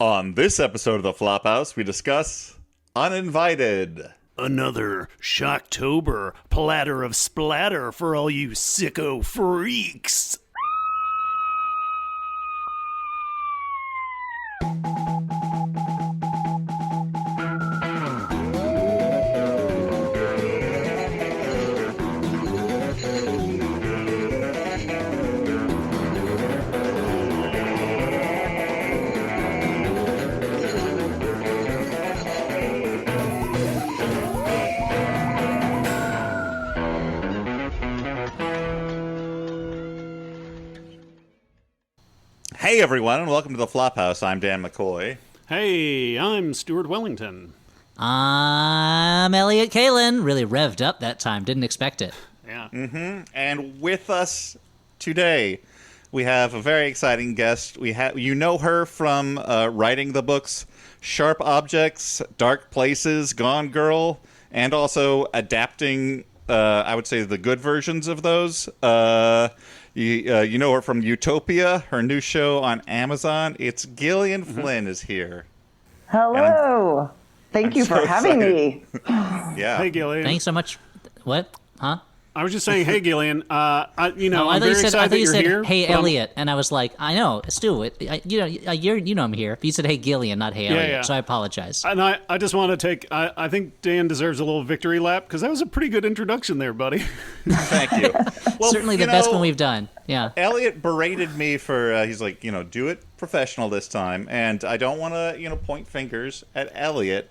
On this episode of the Flophouse, we discuss Uninvited. Another Shocktober platter of splatter for all you sicko freaks. Hey everyone, and welcome to the Flophouse. I'm Dan McCoy. Hey, I'm Stuart Wellington. I'm Elliot Kalin. Really revved up that time. Didn't expect it. Yeah. And with us today, we have a very exciting guest. You know her from writing the books Sharp Objects, Dark Places, Gone Girl, and also adapting, I would say, the good versions of those. You know her from Utopia, her new show on Amazon. It's Gillian Flynn is here. Hello. Thank you for having me. Yeah. Hey, Gillian. Thanks so much. What? Huh? I was just saying, hey, Gillian. I'm I very thought excited that you you're said, here. hey, but I'm- Elliot. And I was like, I know, Stu. You know I'm here. You said, hey, Gillian, not hey, Elliot. yeah. So I apologize. And I just want to take, I think Dan deserves a little victory lap, because that was a pretty good introduction there, buddy. Thank you. Well, Certainly the best one we've done. Yeah. Elliot berated me for, he's like, do it professional this time. And I don't want to, point fingers at Elliot.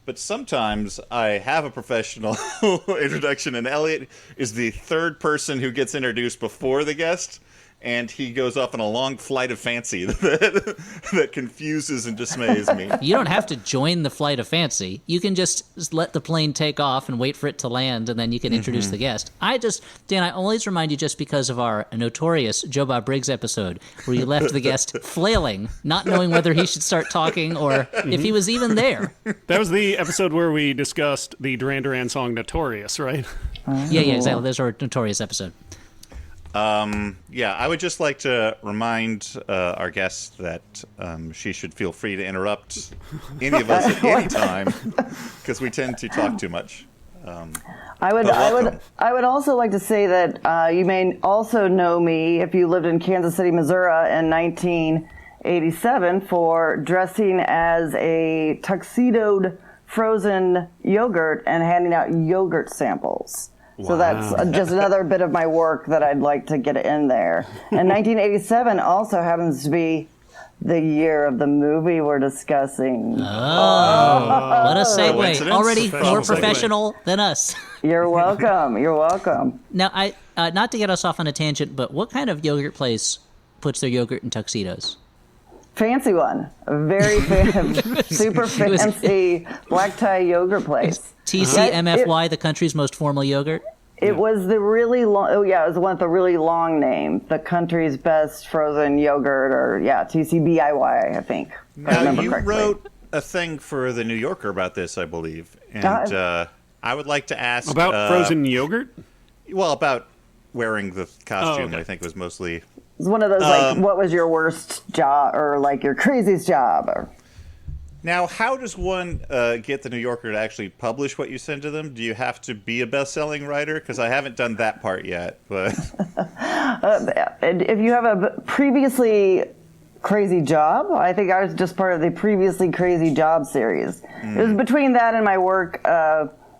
But sometimes I have a professional introduction, and Elliot is the third person who gets introduced before the guest, and he goes off on a long flight of fancy that confuses and dismays me. You don't have to join the flight of fancy. You can just let the plane take off and wait for it to land, and then you can introduce the guest. Dan, I always remind you just because of our notorious Joe Bob Briggs episode where you left the guest flailing, not knowing whether he should start talking or if he was even there. That was the episode where we discussed the Duran Duran song Notorious, right? Yeah, exactly. There's our notorious episode. I would just like to remind our guest that she should feel free to interrupt any of us at any time because we tend to talk too much. I would also like to say that you may also know me if you lived in Kansas City, Missouri in 1987 for dressing as a tuxedoed frozen yogurt and handing out yogurt samples. Wow. So that's just another bit of my work that I'd like to get in there. And 1987 also happens to be the year of the movie we're discussing. Oh, what a segue. Coincidence? Already Professional more segue. professional than us. You're welcome. You're welcome. Now, not to get us off on a tangent, but what kind of yogurt place puts their yogurt in tuxedos? Fancy one. A very super fancy black tie yogurt place. TCMFY, the country's most formal yogurt? It was the really long, it was one with the really long name, the country's best frozen yogurt, or TCBIY, I think. If I Now, remember you correctly. wrote a thing for The New Yorker about this, I believe. And I would like to ask... About frozen yogurt? Well, about wearing the costume, okay. I think was mostly... It's one of those, what was your worst job, or your craziest job? Or... Now, how does one get The New Yorker to actually publish what you send to them? Do you have to be a best-selling writer? Because I haven't done that part yet. But If you have a previously crazy job, I think I was just part of the previously crazy job series. It was between that and my work,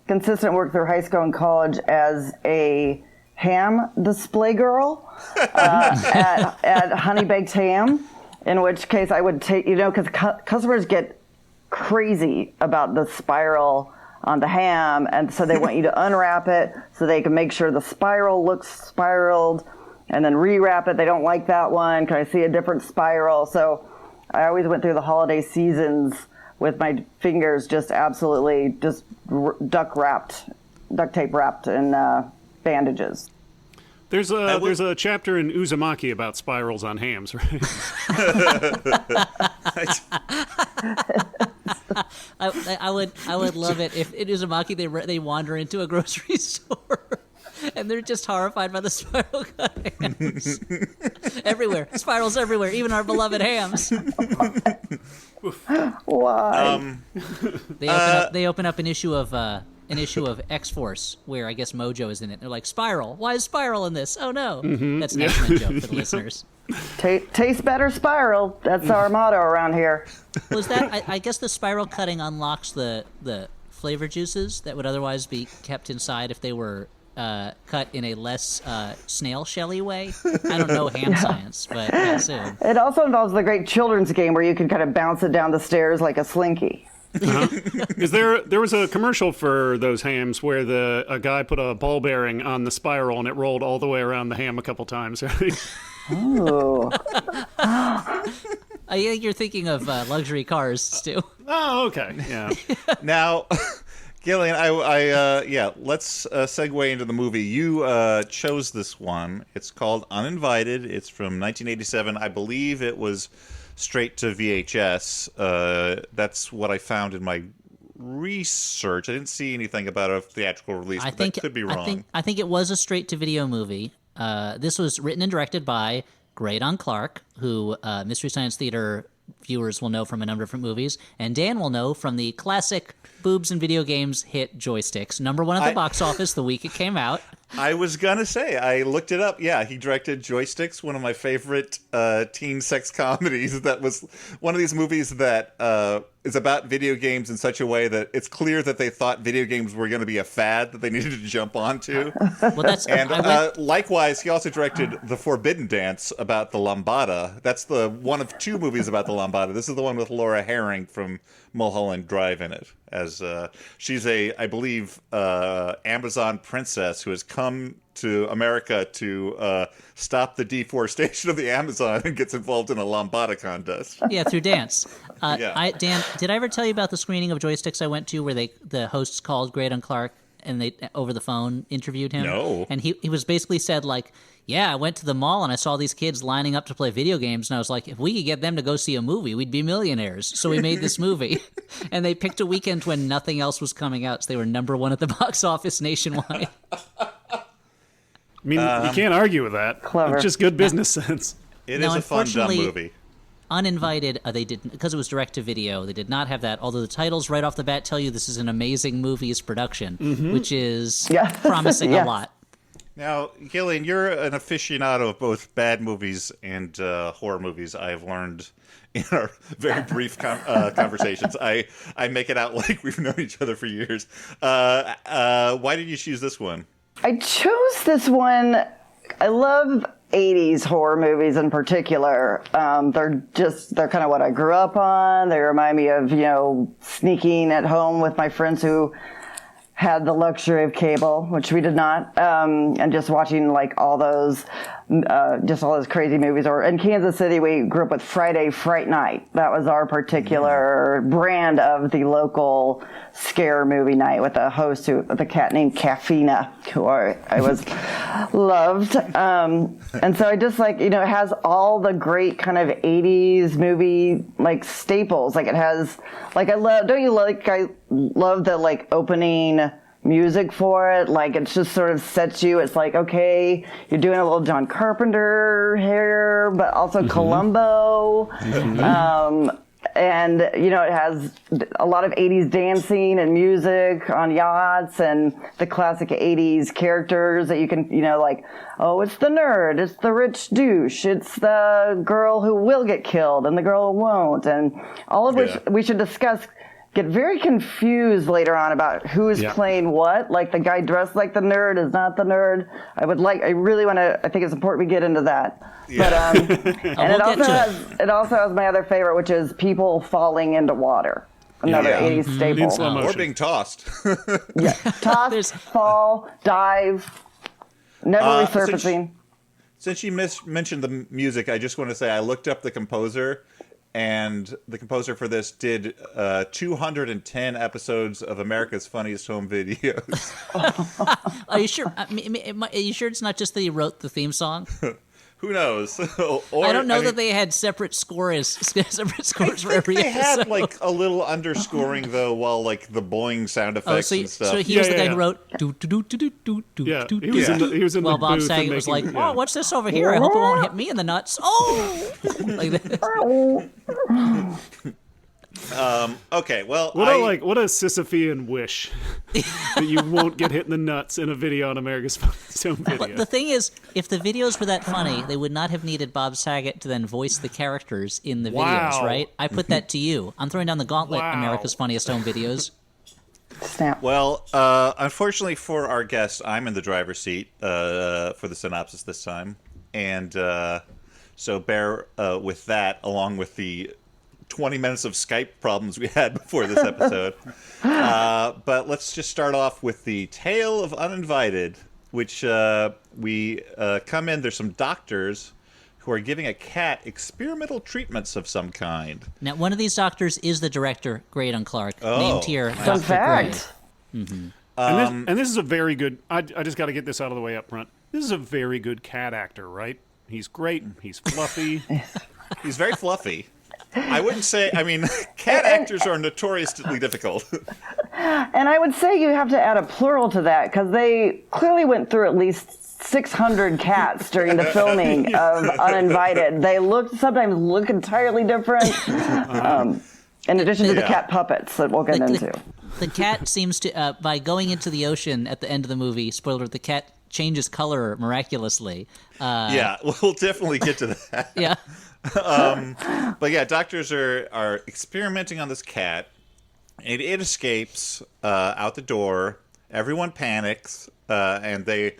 consistent work through high school and college as a ham display girl at Honey Baked Ham, in which case I would take, because customers get crazy about the spiral on the ham, and so they want you to unwrap it so they can make sure the spiral looks spiraled, and then rewrap it. They don't like that one. Can I see a different spiral? So I always went through the holiday seasons with my fingers just absolutely just duct tape wrapped in bandages. There's a chapter in Uzumaki about spirals on hams, right? I would love it if in Uzumaki they wander into a grocery store and they're just horrified by the spiral cut hams. Everywhere. Spirals everywhere, even our beloved hams. Why? They open up an issue of X-Force where I guess Mojo is in it. They're like, Spiral. Why is Spiral in this? Oh no, that's an X-Men joke for the listeners. Taste better, Spiral. That's our motto around here. Was that? I guess the spiral cutting unlocks the flavor juices that would otherwise be kept inside if they were cut in a less snail shelly way. I don't know ham science, but I assume. It also involves the great children's game where you can kind of bounce it down the stairs like a slinky. There was a commercial for those hams where a guy put a ball bearing on the spiral and it rolled all the way around the ham a couple times, right? Ooh. I think you're thinking of luxury cars, Stu. Oh, okay, yeah. Now, Gillian, let's segue into the movie. You chose this one. It's called Uninvited. It's from 1987. I believe it was straight to VHS. That's what I found in my research. I didn't see anything about a theatrical release, but that could be wrong. I think it was a straight-to-video movie. This was written and directed by Graydon Clark, who Mystery Science Theater viewers will know from a number of different movies, and Dan will know from the classic boobs and video games hit Joysticks, #1 at the box office the week it came out. I was gonna say, I looked it up. Yeah, he directed Joysticks, one of my favorite teen sex comedies. That was one of these movies that is about video games in such a way that it's clear that they thought video games were going to be a fad that they needed to jump onto. Well, that's and likewise, he also directed The Forbidden Dance about the Lambada. That's the one of two movies about the Lambada. This is the one with Laura Herring from Mulholland Drive in it, as she's I believe, Amazon princess who has come to America to stop the deforestation of the Amazon and gets involved in a lambada contest. Yeah, through dance. Yeah. Dan, did I ever tell you about the screening of Joysticks I went to where the hosts called Graydon Clark and they over the phone interviewed him? No. And he was basically said like, yeah, I went to the mall and I saw these kids lining up to play video games and I was like, if we could get them to go see a movie, we'd be millionaires. So we made this movie. And they picked a weekend when nothing else was coming out, so they were #1 at the box office nationwide. I mean, you can't argue with that. Clever. It's just good business sense. It is a fun, dumb unfortunately, movie. Uninvited, they didn't, because it was direct to video. They did not have that. Although the titles right off the bat tell you this is an amazing movies production, which is promising a lot. Now, Gillian, you're an aficionado of both bad movies and horror movies. I've learned in our very brief conversations. I make it out like we've known each other for years. Why did you choose this one? I chose this one. I love 80s horror movies in particular. They're kind of what I grew up on. They remind me of, sneaking at home with my friends who had the luxury of cable, which we did not, and just watching like all those crazy movies. Or in Kansas City, we grew up with Friday Fright Night. That was our particular brand of the local scare movie night with a host with a cat named Caffeina, who I was loved. And so I just it has all the great kind of 80s movie like staples. Like it has, I love the opening music for it. Like it just sort of sets you. It's like, okay, you're doing a little John Carpenter here, but also Columbo. And, it has a lot of 80s dancing and music on yachts and the classic 80s characters that you can, it's the nerd, it's the rich douche, it's the girl who will get killed and the girl who won't. And all of which we should discuss. Get very confused later on about who's playing what. Like the guy dressed like the nerd is not the nerd. I think it's important we get into that. Yeah. But and it also has my other favorite, which is people falling into water. Another 80s staple. In slow motion. Or being tossed. Toss, fall, dive, never resurfacing. Since you mentioned the music, I just want to say I looked up the composer. And the composer for this did 210 episodes of America's Funniest Home Videos. Are you sure? Are you sure it's not just that he wrote the theme song? Who knows? I don't know that they had separate scores for every they episode. had a little underscoring though, while the boing sound effects and stuff. So he was the guy who wrote do do do do do do Yeah, do. he was in the Bob booth sang and it was making- like, oh, what's this over here? I hope it won't hit me in the nuts. Oh, like this. Okay, well, What a Sisyphean wish that you won't get hit in the nuts in a video on America's Funniest Home Video. The thing is, if the videos were that funny, they would not have needed Bob Saget to then voice the characters in the videos, Wow. right? I put that to you. I'm throwing down the gauntlet, Wow. America's Funniest Home Videos. Snap. Well, unfortunately for our guest, I'm in the driver's seat for the synopsis this time, and so bear with that, along with the 20 minutes of Skype problems we had before this episode. But let's just start off with the tale of Uninvited, which we come in. There's some doctors who are giving a cat experimental treatments of some kind. Now, one of these doctors is the director, Great on Clark, Oh. named here Fun Dr. Gray. fact. And this is a very good. I just got to get this out of the way up front. This is a very good cat actor, right? He's great. He's fluffy. He's very fluffy. I wouldn't say, I mean, cat actors are notoriously difficult. And I would say you have to add a plural to that because they clearly went through at least 600 cats during the filming of Uninvited. They sometimes look entirely different. In addition to the cat puppets that we'll get into. The cat seems to, by going into the ocean at the end of the movie, spoiler, the cat changes color miraculously. Yeah, we'll definitely get to that. Yeah. But yeah, doctors are experimenting on this cat. It escapes out the door. Everyone panics, and they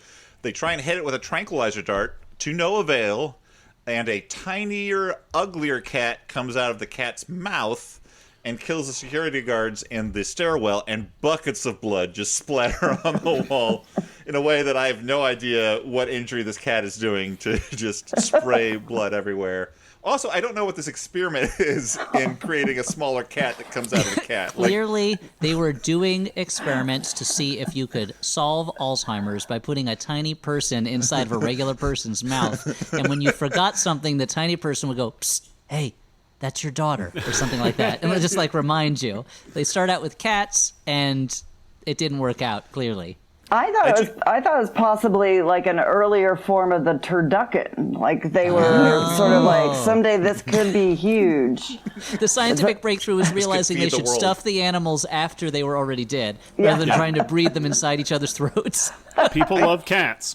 try and hit it with a tranquilizer dart to no avail. And a tinier, uglier cat comes out of the cat's mouth and kills the security guards in the stairwell, and buckets of blood just splatter on the wall in a way that I have no idea what injury this cat is doing to just spray blood everywhere. Also, I don't know what this experiment is in creating a smaller cat that comes out of the cat. Clearly, they were doing experiments to see if you could solve Alzheimer's by putting a tiny person inside of a regular person's mouth. And when you forgot something, the tiny person would go, "Psst, hey, that's your daughter," or something like that. And it'll just like remind you. They start out with cats, and it didn't work out, clearly. I thought it was possibly like an earlier form of the turducken. Like they were sort of like, someday this could be huge. The scientific breakthrough was realizing feed they the should world. stuff the animals after they were already dead, Yeah. rather than trying to breed them inside each other's throats. People love cats.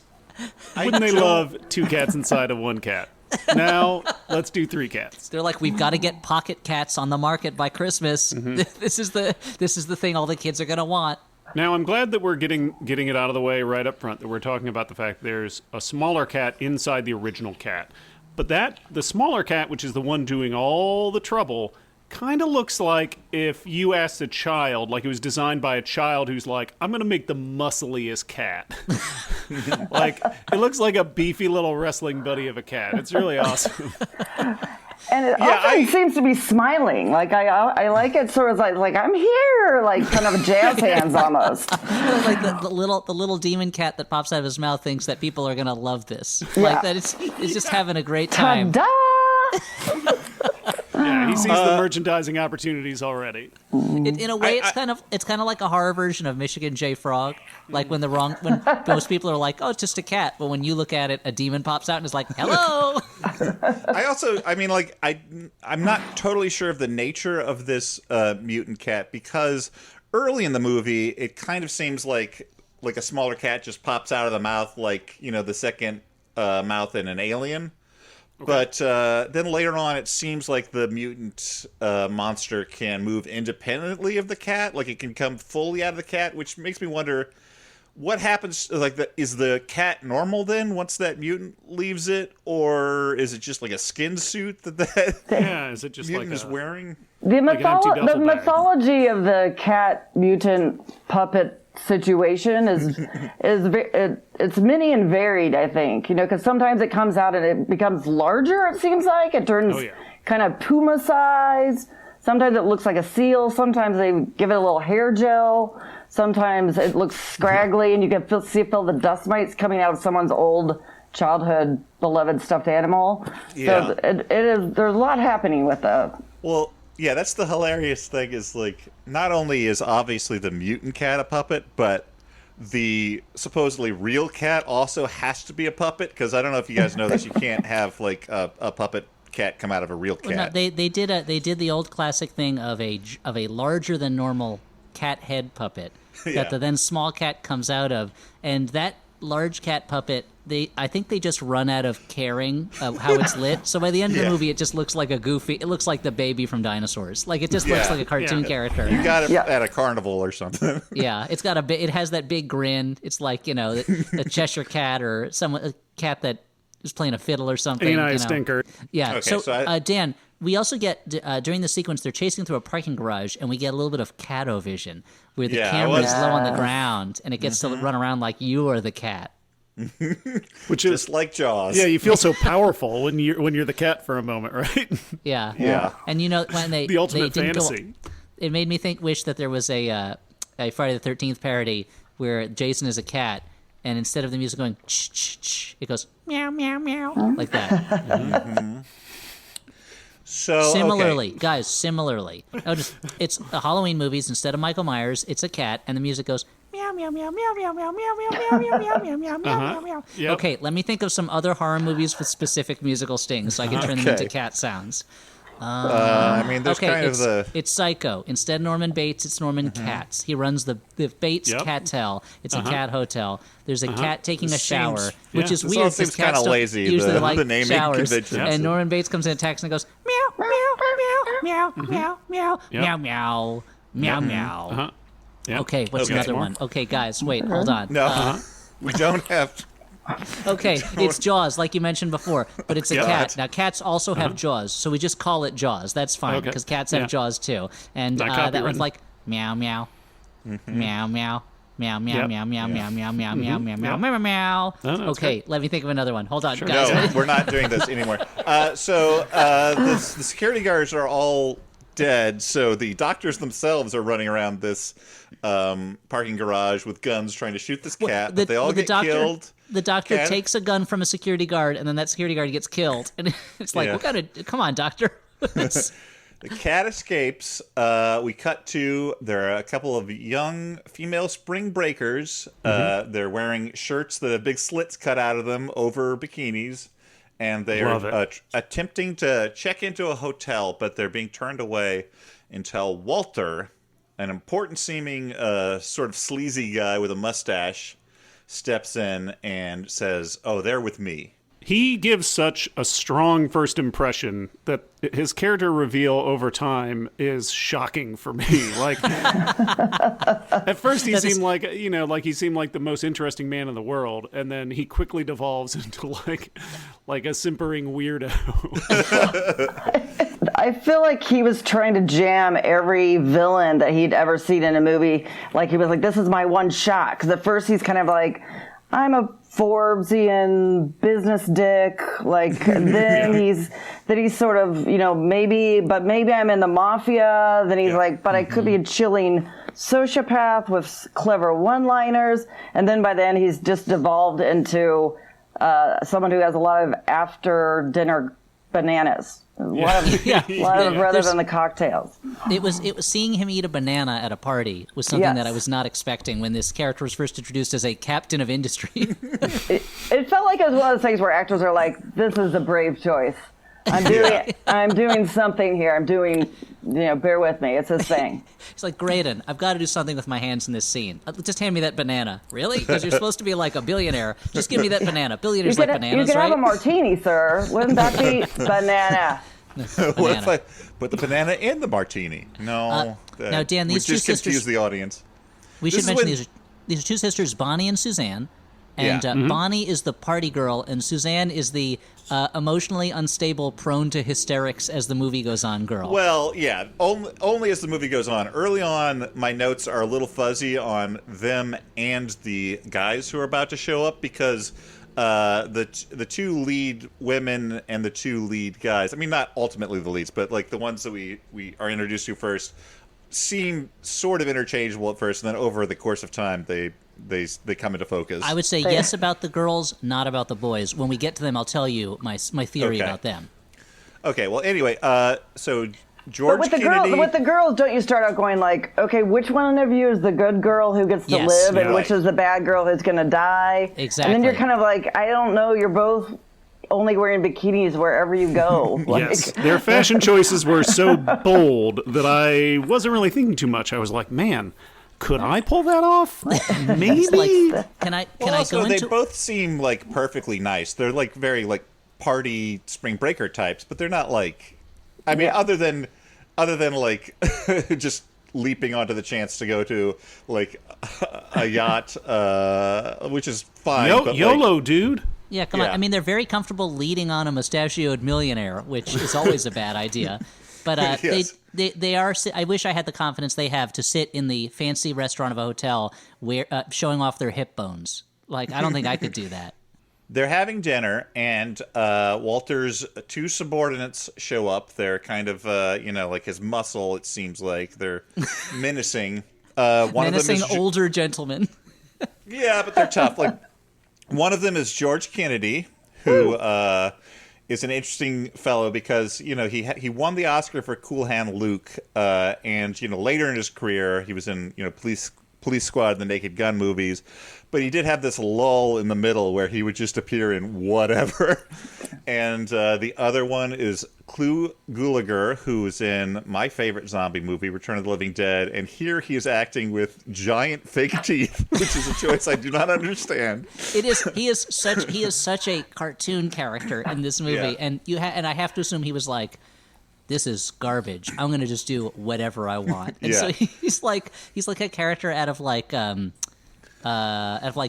Wouldn't they love 2 cats inside of 1 cat? Now, let's do 3 cats. They're like, we've got to get pocket cats on the market by Christmas. This is the thing all the kids are gonna want. Now, I'm glad that we're getting it out of the way right up front, that we're talking about the fact there's a smaller cat inside the original cat. But the smaller cat, which is the one doing all the trouble, kind of looks like if you asked a child, like it was designed by a child who's like, I'm going to make the muscliest cat. Like, it looks like a beefy little wrestling buddy of a cat. It's really awesome. And it often seems to be smiling. Like I like it sort of like I'm here, like kind of jazz hands almost. Like the little demon cat that pops out of his mouth thinks that people are gonna love this. Like that it's just having a great time. Ta-da! Yeah, he sees the merchandising opportunities already. In a way, it's kind of like a horror version of Michigan J. Frog. Like when most people are like, "Oh, it's just a cat," but when you look at it, a demon pops out and is like, "Hello." I'm not totally sure of the nature of this mutant cat, because early in the movie, it kind of seems like a smaller cat just pops out of the mouth, like, the second mouth in an Alien. But then later on, it seems like the mutant monster can move independently of the cat. Like, it can come fully out of the cat, which makes me wonder what happens. Is the cat normal then once that mutant leaves it? Or is it just like a skin suit that Yeah, is it just mutant like is wearing? The, Like an empty duffel bag. mythology of the cat mutant puppet situation it's many and varied, I think, because sometimes it comes out and it becomes larger. It seems like it turns kind of puma size. Sometimes it looks like a seal. Sometimes they give it a little hair gel. Sometimes it looks scraggly and you can feel the dust mites coming out of someone's old childhood beloved stuffed animal. Yeah. So it is, there's a lot happening with that. Well, yeah, that's the hilarious thing, is like, not only is obviously the mutant cat a puppet, but the supposedly real cat also has to be a puppet, because I don't know if you guys know this, you can't have like a puppet cat come out of a real cat. Well, no, they did the old classic thing of a larger than normal cat head puppet that the then small cat comes out of, and that large cat puppet, I think they just run out of caring how it's lit. So by the end of the movie, it just looks like it looks like the baby from Dinosaurs. Like it just looks like a cartoon character. You got it at a carnival or something. Yeah, it has that big grin. It's like, a Cheshire cat or a cat that is playing a fiddle or something. Stinker. Yeah. Okay, so Dan, we also get during the sequence they're chasing through a parking garage, and we get a little bit of Catto vision, where the camera is low on the ground, and it gets to run around like you are the cat. Which is just like Jaws. Yeah, you feel so powerful when you're the cat for a moment, right? Yeah. Yeah. And when they the ultimate they didn't fantasy. It made me wish that there was a Friday the 13th parody where Jason is a cat, and instead of the music going ch ch ch, it goes meow meow meow like that. So Similarly, guys, it's the Halloween movies. Instead of Michael Myers, it's a cat, and the music goes meow meow meow meow meow meow meow meow meow meow meow meow meow meow. Yep. Okay, let me think of some other horror movies with specific musical stings, so I can turn them into cat sounds. I mean, there's kind of it's Psycho. Instead of Norman Bates, it's Norman Katz. He runs the Bates Cattell. It's a cat hotel. There's a cat taking a shower, which is This weird all because seems cats kinda don't lazy, usually the like naming showers. conventions. And Norman Bates comes in, attacks, and goes meow meow meow meow meow meow meow meow meow. Yep. Okay, what's another one? Okay, guys, wait, hold on. No, we don't have. Okay, it's Jaws, like you mentioned before, but it's a cat. Now, cats also have jaws, so we just call it Jaws. That's fine, because cats have jaws too. And that one's like meow meow, meow meow. Meow meow meow meow meow meow meow meow meow meow meow meow. Okay, let me think of another one. Hold on, guys. No, we're not doing this anymore. The security guards are all dead, so the doctors themselves are running around this parking garage with guns trying to shoot this cat, but they all get killed. The doctor takes a gun from a security guard, and then that security guard gets killed. And it's like, come on, doctor. The cat escapes. We cut to, there are a couple of young female spring breakers. They're wearing shirts that have big slits cut out of them over bikinis. And they are attempting to check into a hotel, but they're being turned away until Walter, an important-seeming sort of sleazy guy with a mustache, steps in and says, "Oh, they're with me." He gives such a strong first impression that his character reveal over time is shocking for me. Like, at first he seemed like the most interesting man in the world, and then he quickly devolves into like a simpering weirdo. I feel like he was trying to jam every villain that he'd ever seen in a movie. Like, he was like, this is my one shot. Because at first he's kind of like, I'm a Forbesian business dick. Like, then he's sort of, maybe I'm in the mafia. Then he's like, but I could be a chilling sociopath with clever one-liners. And then by then he's just devolved into someone who has a lot of after-dinner bananas. A lot of rather than the cocktails. It was seeing him eat a banana at a party was something that I was not expecting when this character was first introduced as a captain of industry. It felt like it was one of those things where actors are like, "This is a brave choice. I'm doing something here. I'm doing, bear with me. It's his thing." He's like, Graydon, I've got to do something with my hands in this scene. Just hand me that banana. Really? Because you're supposed to be like a billionaire. Just give me that banana. Billionaires like bananas, you could right? have a martini, sir. Wouldn't that be banana? What if I put the banana in the martini? No. Now, Dan, these two just sisters... confuse the audience. We should mention these are two sisters, Bonnie and Suzanne. And Bonnie is the party girl, and Suzanne is the emotionally unstable, prone to hysterics as the movie goes on girl. Well, yeah, only as the movie goes on. Early on, my notes are a little fuzzy on them and the guys who are about to show up because the two lead women and the two lead guys, I mean, not ultimately the leads, but like the ones that we are introduced to first, seem sort of interchangeable at first, and then over the course of time, they come into focus. I would say yes about the girls, not about the boys. When we get to them, I'll tell you my theory about them. Okay, well, anyway, so George but Kennedy... with the girls, don't you start out going like, okay, which one of you is the good girl who gets to live, and which is the bad girl who's going to die? Exactly. And then you're kind of like, I don't know, you're both only wearing bikinis wherever you go. Like, Yes, their fashion choices were so bold that I wasn't really thinking too much. I was like, man, could I pull that off? Maybe. Like, can I also, go into? they both seem like perfectly nice. They're like very like party spring breaker types, but they're not like. I mean, other than like just leaping onto the chance to go to like a yacht, which is fine. But, YOLO, dude. Yeah, come on. Yeah. I mean, they're very comfortable leading on a mustachioed millionaire, which is always a bad idea. But Yes. they are. I wish I had the confidence they have to sit in the fancy restaurant of a hotel, where showing off their hip bones. Like, I don't think I could do that. They're having dinner, and Walter's two subordinates show up. They're kind of, like his muscle, it seems like. They're menacing. One Menacing of them is older gentlemen. Yeah, but they're tough. Like, one of them is George Kennedy, who is an interesting fellow because, he won the Oscar for Cool Hand Luke, and, later in his career, he was in, Police Squad and the Naked Gun movies. But he did have this lull in the middle where he would just appear in whatever. And the other one is Clu Gulager, who is in my favorite zombie movie, Return of the Living Dead. And here he is acting with giant fake teeth, which is a choice I do not understand. It is. He is such a cartoon character in this movie, Yeah. and I have to assume he was like, this is garbage. I'm going to just do whatever I want. And so Yeah. he's like a character out of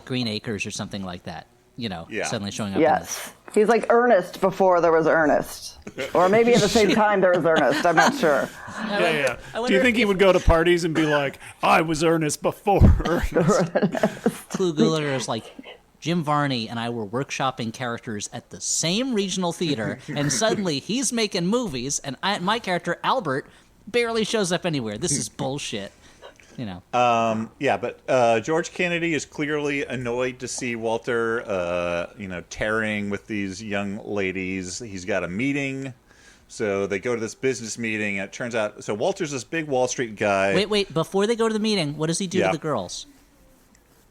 Green Acres or something like that. Yeah. Suddenly showing up. yes. He's like Ernest before there was Ernest. Or maybe at the same time there was Ernest. I'm not sure. Yeah. I Do wonder you think he if- would go to parties and be like, I was Ernest before Ernest? Clu Gulager is like, Jim Varney and I were workshopping characters at the same regional theater, and suddenly he's making movies, and my character Albert barely shows up anywhere. This is bullshit. Yeah, but George Kennedy is clearly annoyed to see Walter, tearing with these young ladies. He's got a meeting, so they go to this business meeting, and it turns out... So Walter's this big Wall Street guy. Wait, before they go to the meeting, what does he do Yeah. to the girls?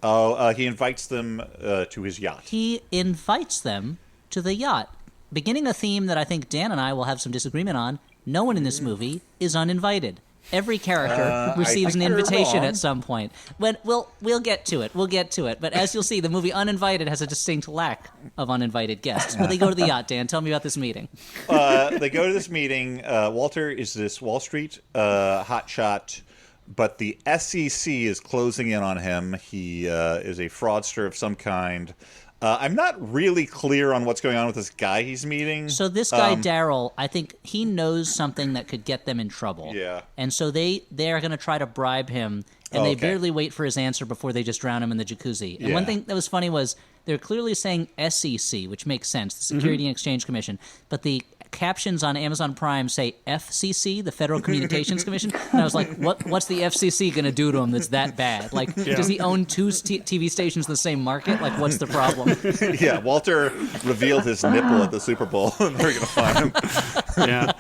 Oh, he invites them to his yacht. He invites them to the yacht, beginning a theme that I think Dan and I will have some disagreement on. No one in this movie is uninvited. Every character receives an think you're invitation wrong. at some point. But we'll get to it. We'll get to it. But as you'll see, the movie Uninvited has a distinct lack of uninvited guests. But they go to the yacht. Dan, tell me about this meeting. They go to this meeting. Walter is this Wall Street hotshot, but the SEC is closing in on him. He is a fraudster of some kind. I'm not really clear on what's going on with this guy he's meeting. So this guy Daryl, I think he knows something that could get them in trouble. Yeah. And so they are going to try to bribe him, and they Okay. barely wait for his answer before they just drown him in the jacuzzi. And one Yeah. thing that was funny was they're clearly saying SEC, which makes sense, the Security and Exchange Commission, but the captions on Amazon Prime say FCC, the Federal Communications Commission, and I was like, what's the FCC going to do to him that's that bad? Like, does he own two TV stations in the same market? Like, what's the problem? Yeah, Walter revealed his nipple at the Super Bowl, and they're going to find him. Yeah.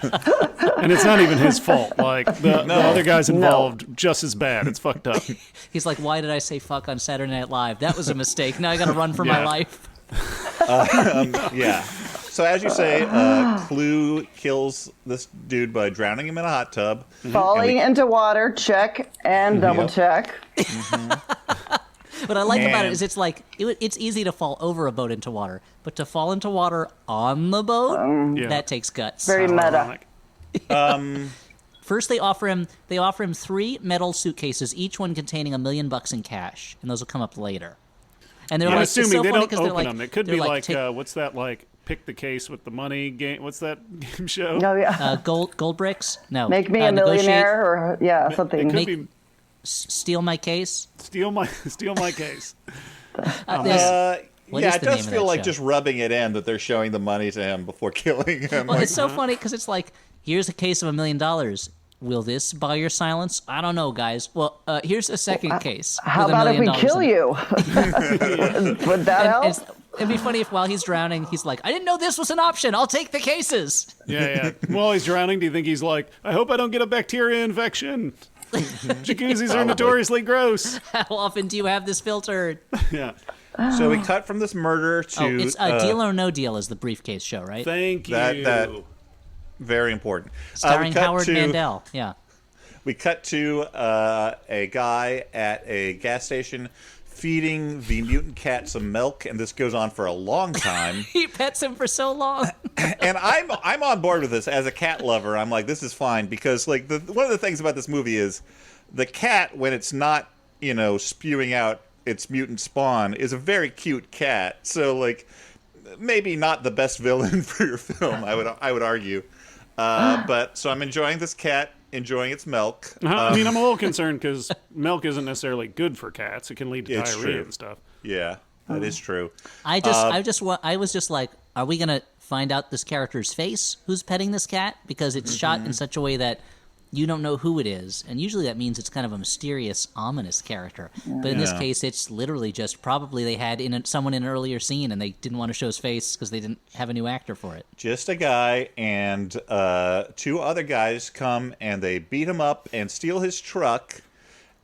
And it's not even his fault. Like, the other guys involved, just as bad. It's fucked up. He's like, why did I say fuck on Saturday Night Live? That was a mistake. Now I got to run for my Yeah. life. Yeah. So as you say, Clue kills this dude by drowning him in a hot tub. Falling into water, check, and double Yep. check. What I like about it And- is it's like it's easy to fall over a boat into water, but to fall into water on the boat, Yeah. that takes guts. Very meta. Ironic. First, they offer him 3 metal suitcases, each one containing $1 million in cash, and those will come up later. And they're I'm like, it's assuming so they funny don't 'cause they're open like, them. It could they're be like, take- what's that, like, pick the case with the money game? What's that game show? Oh, yeah. gold bricks. No, Make me a negotiate- millionaire, or, yeah, It something. could Make- be Steal my case. steal my case. There's- What yeah, is it the does name of feel that like show? just rubbing it in that they're showing the money to him before killing him. Well, Like, it's so funny because it's like, here's a case of $1 million. Will this buy your silence? I don't know, guys. Well, here's a second case. How with $1 about if we million kill in it. you? Would that help? It'd be funny if while he's drowning, he's like, I didn't know this was an option. I'll take the cases. Yeah. While he's drowning, do you think he's like, I hope I don't get a bacteria infection? Jacuzzis are notoriously gross. How often do you have this filtered? Yeah. So we cut from this murder to it's Deal or No Deal is the briefcase show, right? Thank you. that very important. Starring Howard Mandel. Yeah. We cut to a guy at a gas station feeding the mutant cat some milk, and this goes on for a long time. He pets him for so long. And I'm on board with this as a cat lover. I'm like, this is fine because like one of the things about this movie is the cat, when it's not spewing out its mutant spawn, is a very cute cat. So like maybe not the best villain for your film, I would argue. But so I'm enjoying this cat. Enjoying its milk. I mean, I'm a little concerned because milk isn't necessarily good for cats. It can lead to diarrhea true. and stuff. Yeah, that is true. I was just like, are we gonna find out this character's face who's petting this cat? Because it's shot in such a way that you don't know who it is, and usually that means it's kind of a mysterious, ominous character. But in this case, it's literally just probably they had someone in an earlier scene and they didn't want to show his face because they didn't have a new actor for it. Just a guy and two other guys come and they beat him up and steal his truck.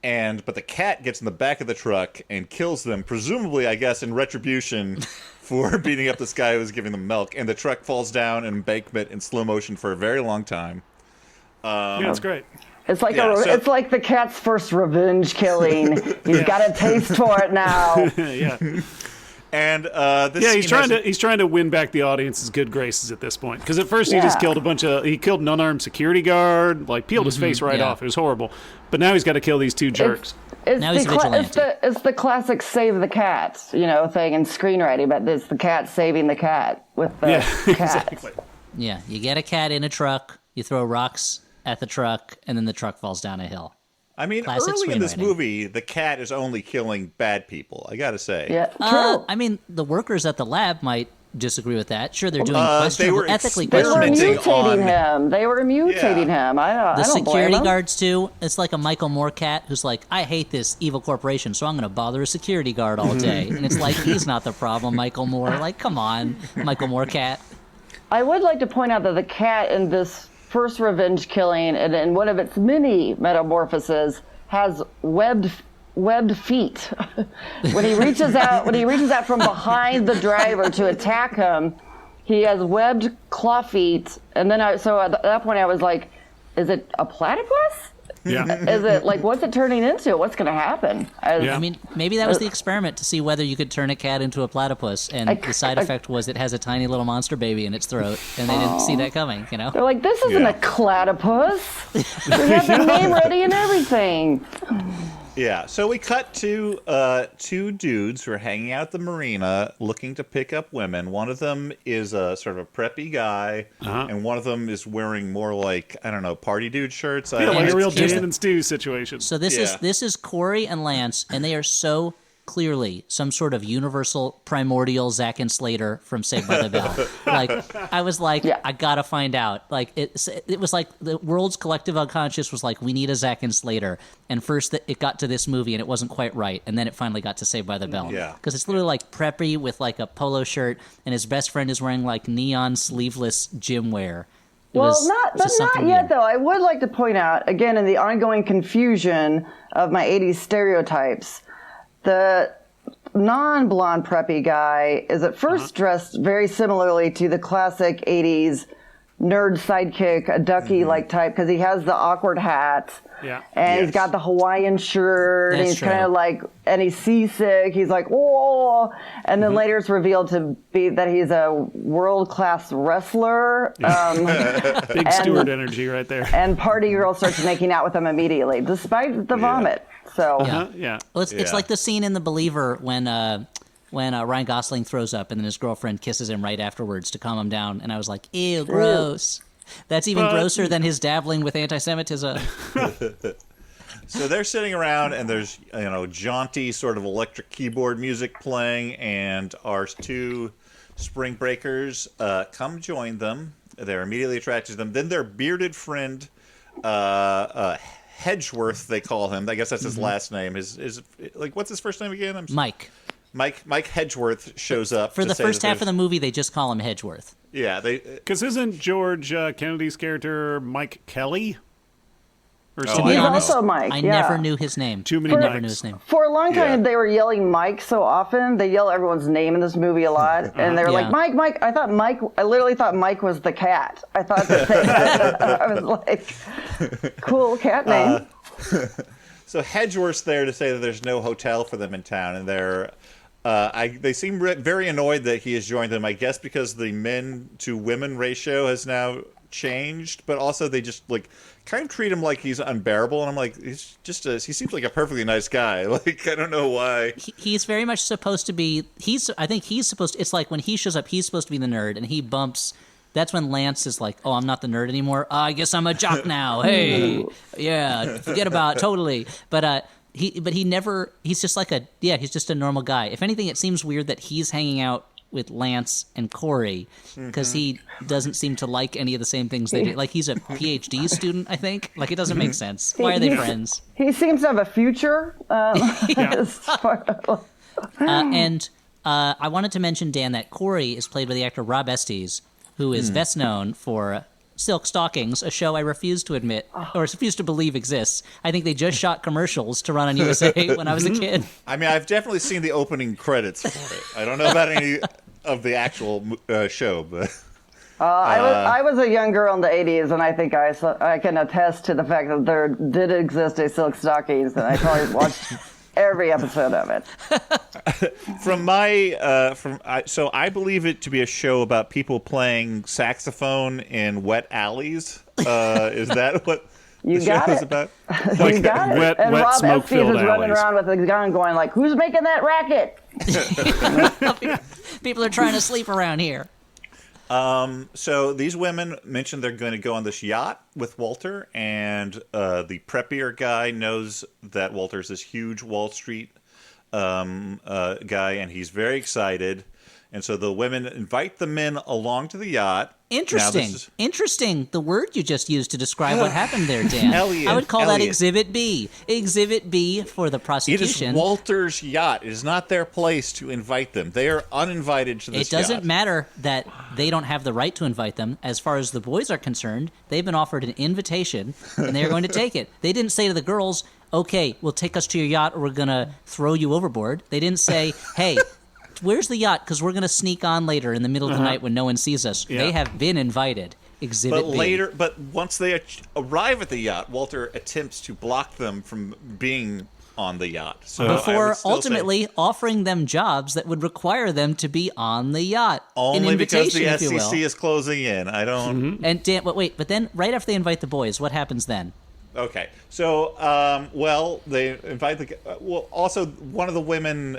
But the cat gets in the back of the truck and kills them, presumably, I guess, in retribution for beating up this guy who was giving them milk. And the truck falls down an embankment in slow motion for a very long time. Yeah, it's great. It's like it's like the cat's first revenge killing. He's got a taste for it now. Yeah. And he's trying to win back the audience's good graces at this point. Because at first he just killed he killed an unarmed security guard, like peeled his face right off. It was horrible. But now he's got to kill these two jerks. Now he's a vigilante. It's the classic save the cat, thing in screenwriting, but it's the cat saving the cat with the cat. Exactly. Yeah, you get a cat in a truck, you throw rocks at the truck, and then the truck falls down a hill. I mean, Classic early in this screenwriting. movie, the cat is only killing bad people, I gotta say. Yeah, true. I mean, the workers at the lab might disagree with that. Sure, they're doing ethically They were questionable. mutating him. They were mutating him. I The don't blame security them. guards too. It's like a Michael Moore cat who's like, I hate this evil corporation, so I'm going to bother a security guard all day. And it's like, he's not the problem, Michael Moore. Like, come on, Michael Moore cat. I would like to point out that the cat in this first revenge killing, and in one of its many metamorphoses, has webbed feet. when he reaches out from behind the driver to attack him, he has webbed claw feet. And then so at that point I was like, is it a platypus? Yeah. Is it like, what's it turning into? What's going to happen? I mean, maybe that was the experiment to see whether you could turn a cat into a platypus, and the side effect was it has a tiny little monster baby in its throat, and they didn't see that coming, They're like, this isn't a platypus. We have the name ready and everything. Yeah, so we cut to two dudes who are hanging out at the marina looking to pick up women. One of them is a sort of a preppy guy, and one of them is wearing more like, I don't know, party dude shirts. Yeah, like a real Dan and Stu situation. So this is Corey and Lance, and they are so clearly some sort of universal primordial Zack and Slater from Saved by the Bell. Like, I was like, I gotta find out. Like, it was like the world's collective unconscious was like, we need a Zack and Slater. And first it got to this movie and it wasn't quite right, and then it finally got to Saved by the Bell. Yeah. Because it's literally like preppy with like a polo shirt, and his best friend is wearing like neon sleeveless gym wear. Not yet, though. I would like to point out, again, in the ongoing confusion of my 80s stereotypes, the non-blonde preppy guy is at first dressed very similarly to the classic 80s nerd sidekick, a ducky-like type, because he has the awkward hat. Yeah. And he's got the Hawaiian shirt, and he's kind of like, and he's seasick. He's like, whoa. And then later it's revealed to be that he's a world-class wrestler. Big Stewart energy right there. And Party Girl starts making out with him immediately, despite the vomit. So Well, it's like the scene in The Believer when Ryan Gosling throws up and then his girlfriend kisses him right afterwards to calm him down, and I was like, ew, gross. That's even grosser than his dabbling with anti-Semitism. So they're sitting around, and there's jaunty sort of electric keyboard music playing, and our two spring breakers come join them. They're immediately attracted to them. Then their bearded friend, Hedgeworth, they call him. I guess that's his last name. His like, what's his first name again? Mike Hedgeworth shows up for the first half of the movie. They just call him Hedgeworth. Yeah, because isn't George Kennedy's character Mike Kelly? Or Oh, To be He's honest, also Mike, I yeah. never knew his name. Too many I never Mikes. knew his name. For a long time, Yeah. they were yelling Mike so often. They yell everyone's name in this movie a lot, and they were like, Yeah. "Mike, Mike." I literally thought Mike was the cat. I thought that I was like, cool cat name. So Hedgeworth's there to say that there's no hotel for them in town, and they seem very annoyed that he has joined them. I guess because the men to women ratio has now changed, but also they just like kind of treat him like he's unbearable. And I'm like, he seems like a perfectly nice guy. Like I don't know why. He's very much supposed to be. I think he's supposed to. It's like when he shows up, he's supposed to be the nerd, and he bumps. That's when Lance is like, "Oh, I'm not the nerd anymore. I guess I'm a jock now. Hey, yeah, forget about totally." But he never. He's just like he's just a normal guy. If anything, it seems weird that he's hanging out with Lance and Corey because he doesn't seem to like any of the same things they do. Like he's a PhD student, I think. Like it doesn't make sense. Why are they friends? He seems to have a future. And I wanted to mention, Dan, that Corey is played by the actor Rob Estes, who is best known for Silk Stockings, a show I refuse to admit or refuse to believe exists. I think they just shot commercials to run on USA when I was a kid. I mean, I've definitely seen the opening credits for it. I don't know about any of the actual show, but I was a young girl in the 80s, and I think I can attest to the fact that there did exist a Silk Stockings, and I probably watched every episode of it. So I believe it to be a show about people playing saxophone in wet alleys. Is that what You the got show is it. about? You got it. wet- And wet Rob Estes smoke-filled is running alleys. around with a gun going like, "Who's making that racket?" People are trying to sleep around here. So these women mentioned they're going to go on this yacht with Walter, and the preppier guy knows that Walter's this huge Wall Street guy, and he's very excited. And so the women invite the men along to the yacht. Interesting. Now, Interesting. The word you just used to describe what happened there, Dan. Elliot, I would call that Elliot. Exhibit B. Exhibit B for the It is prosecution. Walter's yacht. It is not their place to invite them. They are uninvited to this It doesn't yacht. matter that they don't have the right to invite them. As far as the boys are concerned, they've been offered an invitation, and they're going to take it. They didn't say to the girls, "Okay, we'll take us to your yacht, or we're going to throw you overboard." They didn't say, "Hey, where's the yacht? Because we're going to sneak on later in the middle of the night when no one sees us." Yeah. They have been invited. Exhibit B. But once they arrive at the yacht, Walter attempts to block them from being on the yacht. So I Before would still say ultimately offering them jobs that would require them to be on the yacht. An only because invitation, the if you will. SEC is closing in. I don't. And Dan, but then right after they invite the boys, what happens then? Okay, so they invite the. Also, one of the women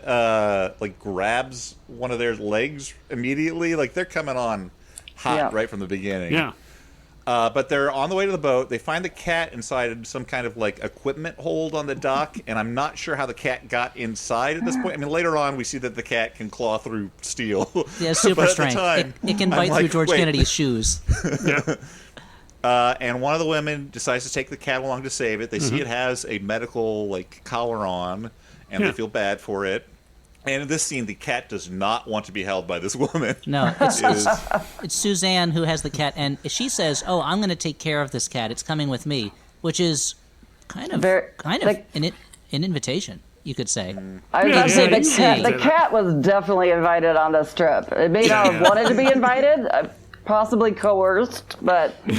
like grabs one of their legs immediately. Like they're coming on hot Yeah. right from the beginning. Yeah. But they're on the way to the boat. They find the cat inside some kind of like equipment hold on the dock, and I'm not sure how the cat got inside at this point. I mean, later on we see that the cat can claw through steel. Yeah, super But at the strength. time, It can I'm bite through like, George wait. Kennedy's shoes. And one of the women decides to take the cat along to save it. They see it has a medical like collar on, and Yeah. they feel bad for it. And in this scene, the cat does not want to be held by this woman. No, it's, It is- it's Suzanne who has the cat, and she says, "Oh, I'm going to take care of this cat. It's coming with me," which is kind of like- an invitation, you could say. I was about to say yeah, the cat. yeah. The cat was definitely invited on this trip. It may not have wanted to be invited, possibly coerced, but I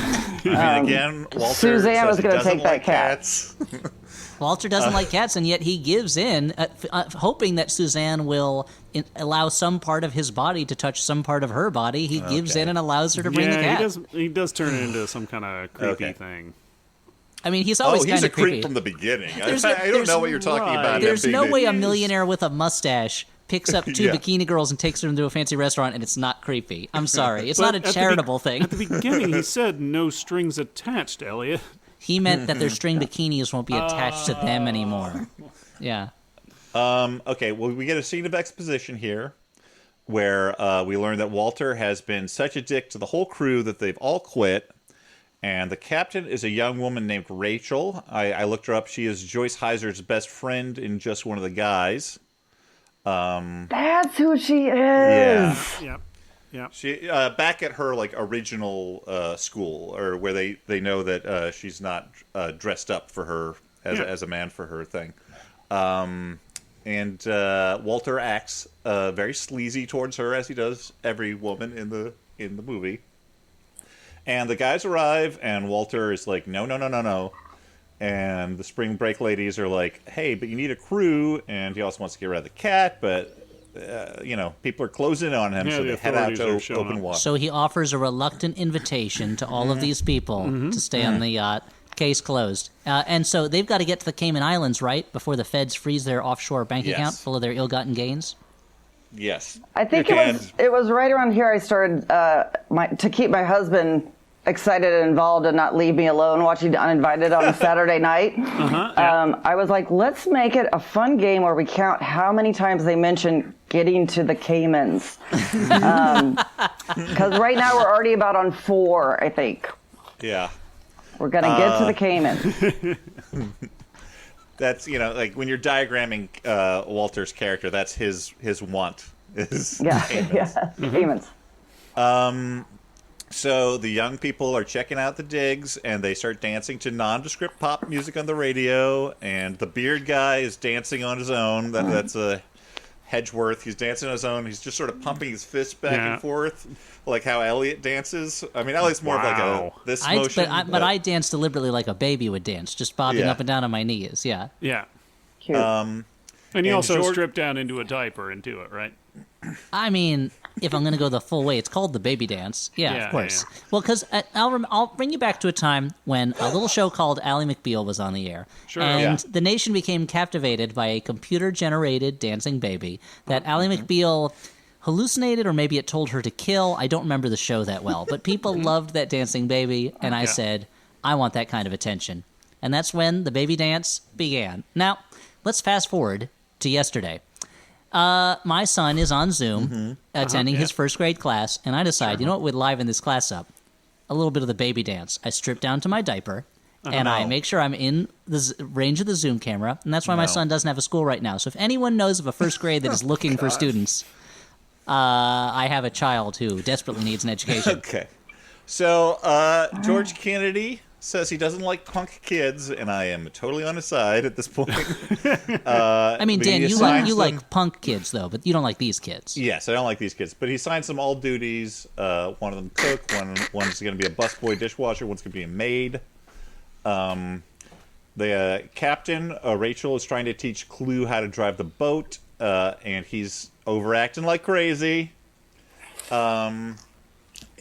mean, again, Walter Suzanne says was he gonna doesn't take that like cat. cats. Walter doesn't like cats, and yet he gives in, hoping that Suzanne will allow some part of his body to touch some part of her body. He gives in and allows her to bring the cat. He does turn it into some kind of creepy Okay. thing. I mean, he's always Oh, he's kind a of creepy. creep from the beginning. I There's- don't there's- know what you're talking about. him There's being no a- way a millionaire with a mustache picks up two Yeah. bikini girls and takes them to a fancy restaurant and it's not creepy. I'm sorry. It's But not a at the charitable thing. At the beginning, he said no strings attached, Elliot. He meant that their string bikinis won't be attached to them anymore. Yeah. Okay, well, we get a scene of exposition here where we learn that Walter has been such a dick to the whole crew that they've all quit. And the captain is a young woman named Rachel. I looked her up. She is Joyce Heiser's best friend in Just One of the Guys. that's who she is. Yeah. Yeah. Yeah. She back at her like original school, or where they know that she's not dressed up for her as a man for her thing. And Walter acts very sleazy towards her, as he does every woman in the movie. And the guys arrive, and Walter is like, no, no, no, no, no. And the spring break ladies are like, hey, but you need a crew. And he also wants to get rid of the cat, but people are closing in on him, so the they head out authorities to are open showing up. water. So he offers a reluctant invitation to all of these people to stay on the yacht. Case closed. And so they've got to get to the Cayman Islands, right, before the feds freeze their offshore bank account full of their ill-gotten gains? Yes. I think it was right around here I started to keep my husband excited and involved and not leave me alone watching Uninvited on a Saturday night. I was like, let's make it a fun game where we count how many times they mention getting to the Caymans. Because right now we're already about on 4, I think. Yeah. We're going to get to the Caymans. That's, like when you're diagramming Walter's character, that's his want. Is Caymans. So the young people are checking out the digs, and they start dancing to nondescript pop music on the radio, and the beard guy is dancing on his own. That's a Hedgeworth. He's dancing on his own. He's just sort of pumping his fists back and forth, like how Elliot dances. I mean, Elliot's more of like this motion. But I dance deliberately like a baby would dance, just bobbing up and down on my knees. Yeah. Yeah. Cute. And you also strip down into a diaper and do it, right? I mean, if I'm going to go the full way, it's called the baby dance. Yeah, of course. Yeah. Well, because I'll bring you back to a time when a little show called Ally McBeal was on the air. Sure. And the nation became captivated by a computer-generated dancing baby that Ally McBeal hallucinated, or maybe it told her to kill. I don't remember the show that well. But people loved that dancing baby, and I said, I want that kind of attention. And that's when the baby dance began. Now, let's fast forward to yesterday. My son is on Zoom attending his first grade class, and I decide, you know what would liven this class up? A little bit of the baby dance. I strip down to my diaper, and I make sure I'm in the range of the Zoom camera, and that's why my son doesn't have a school right now. So if anyone knows of a first grade that is looking for students, I have a child who desperately needs an education. Okay. So George Kennedy says he doesn't like punk kids, and I am totally on his side at this point. I mean, Dan, you like punk kids, though, but you don't like these kids. Yes, I don't like these kids. But he signs them all duties. One of them cook, one's going to be a busboy dishwasher, one's going to be a maid. The captain, Rachel, is trying to teach Clue how to drive the boat, and he's overacting like crazy.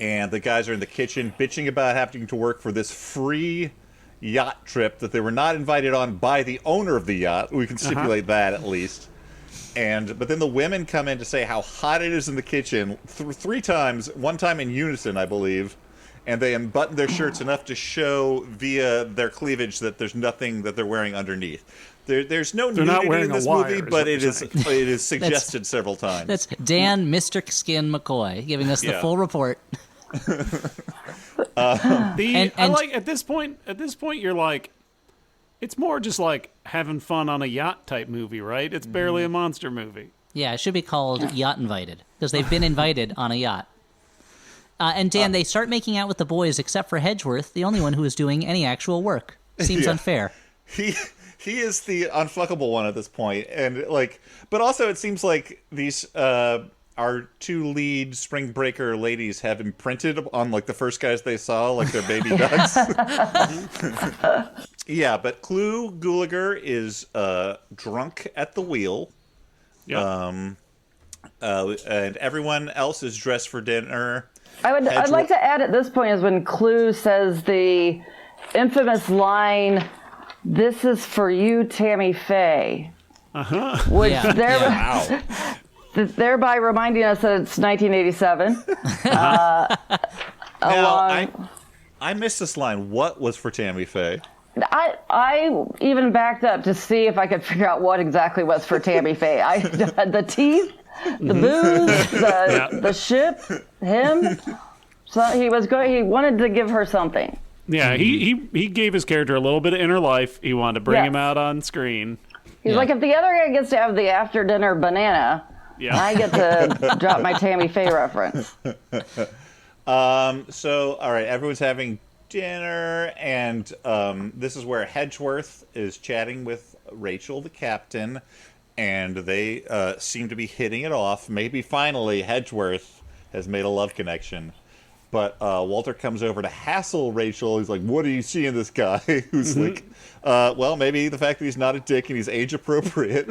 And the guys are in the kitchen bitching about having to work for this free yacht trip that they were not invited on by the owner of the yacht. We can stipulate that at least. But then the women come in to say how hot it is in the kitchen 3 times, one time in unison, I believe. And they unbutton their shirts enough to show via their cleavage that there's nothing that they're wearing underneath. There's no nudity in this movie, but it is suggested several times. That's Dan Mr. Skin McCoy giving us the full report. I like at this point you're like, it's more just like having fun on a yacht type movie, right? It's barely a monster movie. Yeah, it should be called Yacht Invited because they've been invited on a yacht. And Dan, they start making out with the boys except for Hedgeworth, the only one who is doing any actual work. Seems unfair. He is the unfuckable one at this point, and but also it seems like these our 2 lead spring breaker ladies have imprinted on the first guys they saw, like their baby ducks. Yeah, but Clue Gulager is drunk at the wheel. Yeah. And everyone else is dressed for dinner. I'd like to add at this point is when Clue says the infamous line, "This is for you, Tammy Faye." Which thereby reminding us that it's 1987. I missed this line. What was for Tammy Faye? I even backed up to see if I could figure out what exactly was for Tammy Faye. The teeth, the booze, the ship, him. So he wanted to give her something. Yeah, he gave his character a little bit of inner life. He wanted to bring him out on screen. He's like, if the other guy gets to have the after dinner banana, Yeah. I get to drop my Tammy Faye reference. So, all right, everyone's having dinner, and this is where Hedgeworth is chatting with Rachel, the captain, and they seem to be hitting it off. Maybe finally Hedgeworth has made a love connection. But Walter comes over to hassle Rachel. He's like, what do you see in this guy? Who's like, well, maybe the fact that he's not a dick and he's age appropriate.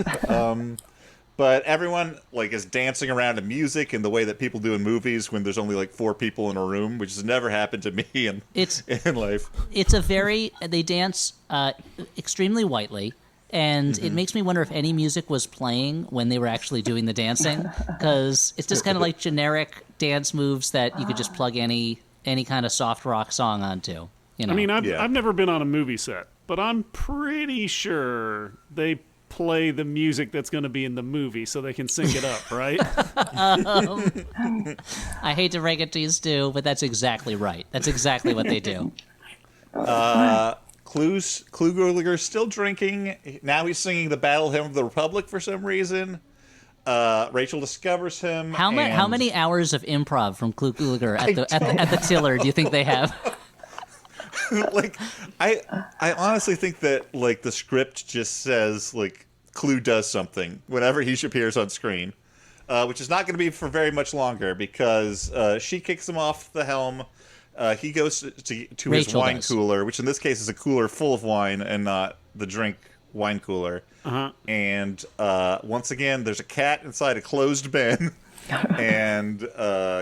But everyone like is dancing around to music in the way that people do in movies when there's only like 4 people in a room, which has never happened to me in life. It's a very they dance extremely whitely, and it makes me wonder if any music was playing when they were actually doing the dancing, because it's just kind of like generic dance moves that you could just plug any kind of soft rock song onto. You know? I mean, I've never been on a movie set, but I'm pretty sure they play the music that's going to be in the movie so they can sync it up, right? I hate to break it to you, Stu, but that's exactly right. That's exactly what they do. Kluger's still drinking. Now he's singing the Battle Hymn of the Republic for some reason. Rachel discovers him. How many hours of improv from Kluger at the tiller do you think they have? Like, I honestly think that like the script just says like Clue does something whenever he appears on screen, which is not going to be for very much longer because she kicks him off the helm. He goes to his wine cooler, which in this case is a cooler full of wine and not the drink wine cooler. And once again, there's a cat inside a closed bin. And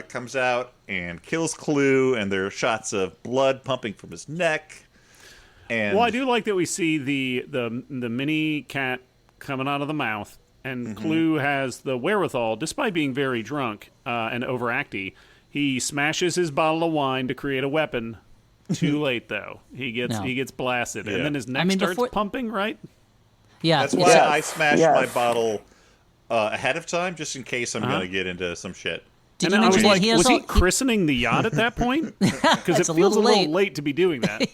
comes out and kills Clue, and there are shots of blood pumping from his neck. And well, I do like that we see the mini cat coming out of the mouth, and Clue has the wherewithal, despite being very drunk and overacty. He smashes his bottle of wine to create a weapon. Too late though. He gets blasted, and then his neck starts pumping. Right? Yeah, that's why I smashed my bottle ahead of time, just in case I'm going to get into some shit. Did and you I was like, he was he christening the yacht at that point? Because it feels a little late to be doing that.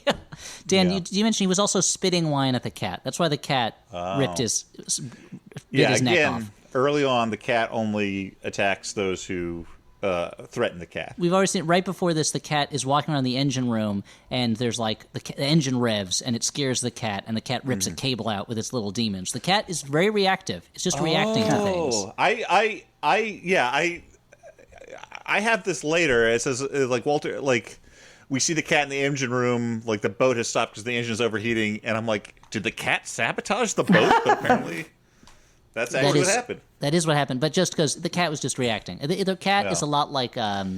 Dan, you mentioned he was also spitting wine at the cat. That's why the cat ripped his neck off. Early on, the cat only attacks those who threaten the cat. We've already seen right before this, the cat is walking around the engine room, and there's like the engine revs, and it scares the cat, and the cat rips a cable out with its little demons. The cat is very reactive. It's just reacting to things. I have this later. It says like Walter, like we see the cat in the engine room, like the boat has stopped because the engine is overheating, and I'm like, did the cat sabotage the boat? But apparently, that's actually what happened. That is what happened, but just because the cat was just reacting. The cat is a lot like the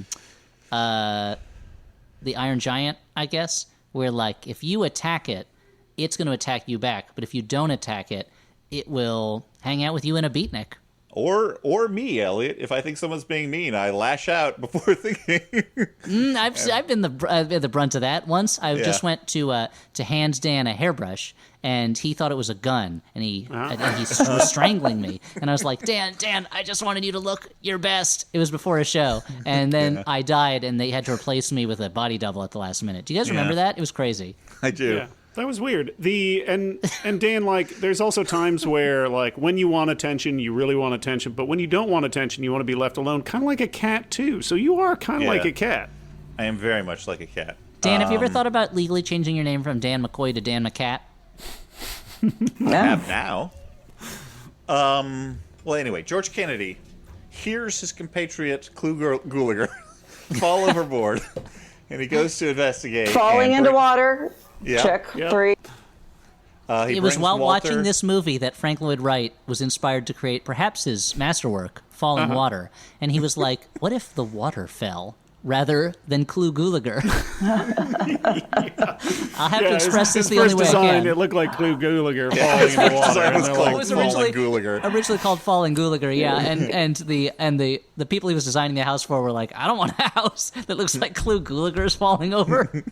Iron Giant, I guess, where like if you attack it, it's going to attack you back, but if you don't attack it, it will hang out with you in a beatnik. Or me, Elliot. If I think someone's being mean, I lash out before thinking. I've been the brunt of that. Once I just went to hand Dan a hairbrush, and he thought it was a gun, and he was strangling me, and I was like, Dan, I just wanted you to look your best. It was before a show, and then I died, and they had to replace me with a body double at the last minute. Do you guys remember that? It was crazy. I do. Yeah. That was weird. And Dan, like, there's also times where, like, when you want attention, you really want attention, but when you don't want attention, you want to be left alone, kind of like a cat, too. So you are kind of like a cat. I am very much like a cat. Dan, have you ever thought about legally changing your name from Dan McCoy to Dan McCat? I have now. Well, anyway, George Kennedy hears his compatriot Clue Gulager fall overboard, and he goes to investigate. Falling into water. Yeah. Check 3. It was while watching this movie that Frank Lloyd Wright was inspired to create perhaps his masterwork, Falling Water. And he was like, what if the water fell rather than Clue Gulager? I'll have to express this the only way I can. It looked like Clue Gulager falling into water. It was originally called Falling Gulager, yeah. And the people he was designing the house for were like, I don't want a house that looks like Clue Gulager's falling over.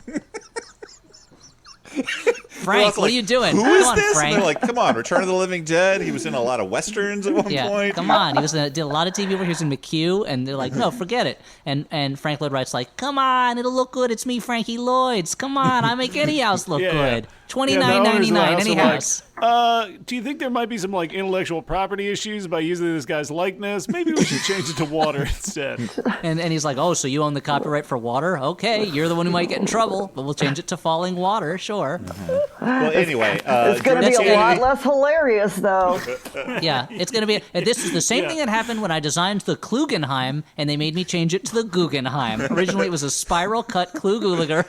Frank, what are you doing? Who is come on, this? Frank. And they're like, come on, Return of the Living Dead. He was in a lot of westerns at one point. Come on. He did a lot of TV work. He was in McHugh, and they're like, no, forget it. And Frank Lloyd Wright's like, come on, it'll look good. It's me, Frankie Lloyd's. Come on, I make any house look good. $29.99 any house. Do you think there might be some like intellectual property issues by using this guy's likeness? Maybe we should change it to water instead. And he's like, oh, so you own the copyright for water? Okay, you're the one who might get in trouble, but we'll change it to falling water, sure. Well, anyway, It's going to be a lot less hilarious, though. Yeah, it's going to be. This is the same thing that happened when I designed the Klugenheim, and they made me change it to the Guggenheim. Originally, it was a spiral cut Kluguliger.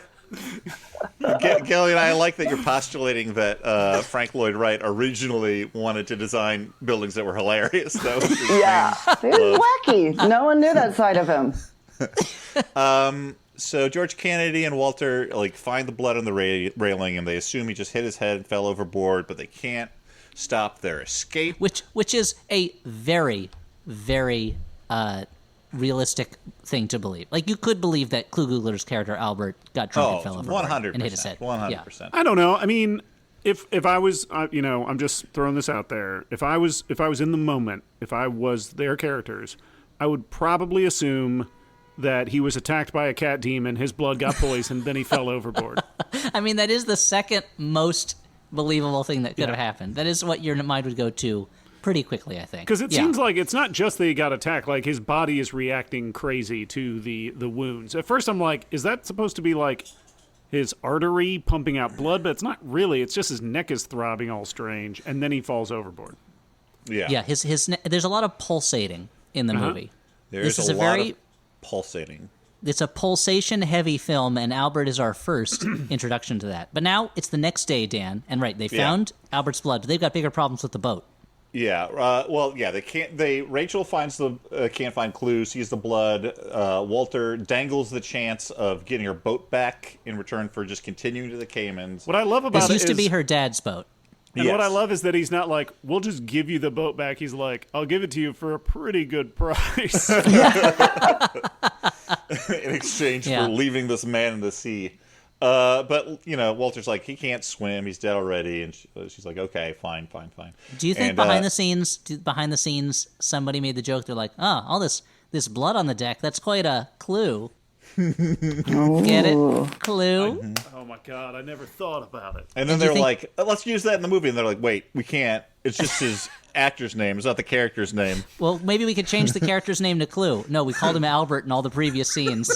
Gillian, I like that you're postulating that Frank Lloyd Wright originally wanted to design buildings that were hilarious. That was his Yeah. He main was love. wacky. No one knew that side of him. So George Kennedy and Walter find the blood on the railing, and they assume he just hit his head and fell overboard, but they can't stop their escape. Which is a very, very realistic thing to believe. Like, you could believe that Kluge-Luger's character Albert got drunk and fell overboard 100%, and hit his head. 100%. I don't know. I mean, if I was, I'm just throwing this out there. If I was in the moment, if I was their characters, I would probably assume that he was attacked by a cat demon, his blood got poisoned, then he fell overboard. I mean, that is the second most believable thing that could have happened. That is what your mind would go to pretty quickly, I think. Because it seems like it's not just that he got attacked, like his body is reacting crazy to the wounds. At first I'm like, is that supposed to be like his artery pumping out blood? But it's not really. It's just his neck is throbbing all strange, and then he falls overboard. Yeah. Yeah, there's a lot of pulsating in the movie. There's This is a a lot very of pulsating. It's a pulsation-heavy film, and Albert is our first introduction to that. But now it's the next day, Dan, and they found Albert's blood, but they've got bigger problems with the boat. Yeah. They can't. Rachel finds can't find clues. Sees the blood. Walter dangles the chance of getting her boat back in return for just continuing to the Caymans. What I love about This it used to is- be her dad's boat. And Yes. what I love is that he's not like, we'll just give you the boat back. He's like, I'll give it to you for a pretty good price. In exchange Yeah. for leaving this man in the sea. But Walter's like, he can't swim. He's dead already. And she's like, okay, fine. Do you think And, behind the scenes, somebody made the joke? They're like, "Oh, all this blood on the deck. That's quite a clue." Get it? Clue. Oh my God, I never thought about it. And then Did you they're think- like, let's use that in the movie. And they're like, wait, we can't. It's just his actor's name. It's not the character's name. Well, maybe we could change the character's name to Clue. No, we called him Albert in all the previous scenes.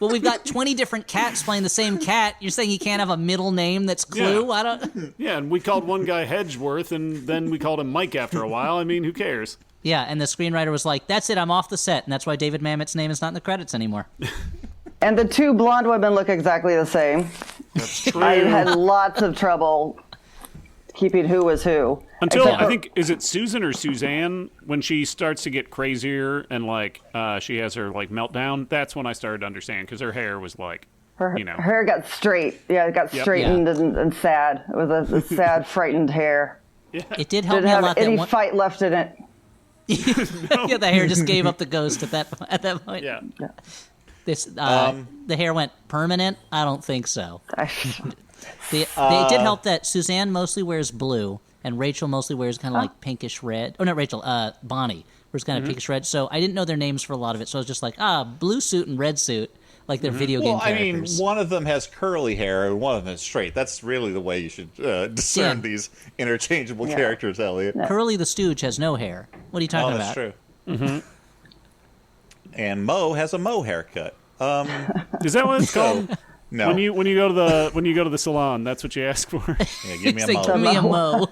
Well, we've got 20 different cats playing the same cat. You're saying he can't have a middle name that's Clue? Yeah. I don't. Yeah, and we called one guy Hedgeworth, and then we called him Mike after a while. I mean, who cares? Yeah, and the screenwriter was like, "That's it. I'm off the set," and that's why David Mamet's name is not in the credits anymore. And the two blonde women look exactly the same. That's true. I had lots of trouble keeping who was who. Until, Except I for- think, is it Susan or Suzanne, when she starts to get crazier and, she has her, meltdown, that's when I started to understand, because her hair was, her hair got straight. Yeah, it got Yep. straightened and sad. It was a sad, frightened hair. It did help Didn't me a have lot. any That one, fight left in it. yeah, the hair just gave up the ghost at that point. Yeah. The hair went permanent. I don't think so. It did help that Suzanne mostly wears blue, and Rachel mostly wears kind of like pinkish red. Oh, not Rachel. Bonnie wears kind of pinkish red. So I didn't know their names for a lot of it. So I was just like, blue suit and red suit, like their video game Well, I mean, characters. one of them has curly hair and one of them is straight. That's really the way you should discern Yeah. these interchangeable characters, Elliot. Curly the Stooge has no hair. What are you Oh, talking that's about? true. And Mo has a Mo haircut. Is that what it's called? No. When you go to the salon, that's what you ask for. Yeah, give me a He's like, "Give Mo. me a Mo."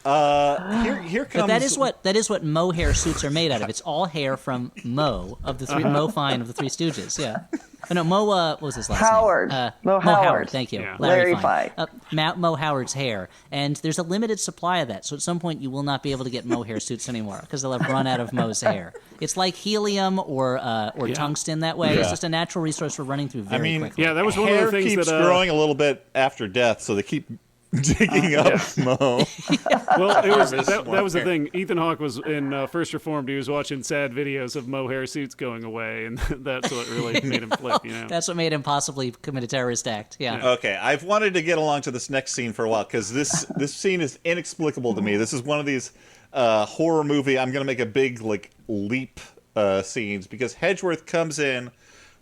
Here comes. But that is what mohair suits are made out of. It's all hair from Mo of the three Mo Fine of the Three Stooges. Yeah. Oh, no, Mo. What was his last Howard. name? Mo Mo Howard. Howard. Thank you. Yeah. Larry Fine. Fine. Mo Howard's hair, and there's a limited supply of that. So at some point, you will not be able to get mohair suits anymore because they'll have run out of Mo's hair. It's like helium or tungsten that way. It's Yeah. just a natural resource we're running through very quickly. Yeah, that was one of hair the things keeps that growing a little bit after death, so they keep digging up Mo. Well, it was Harvest that was the mohair. thing. Ethan Hawke was in First Reformed. He was watching sad videos of mohair suits going away, and that's what really made him flip. You know, That's what made him possibly commit a terrorist act. Yeah. Okay, I've wanted to get along to this next scene for a while because this scene is inexplicable to me. This is one of these horror movie. I'm gonna make a big leap scenes because Hedgeworth comes in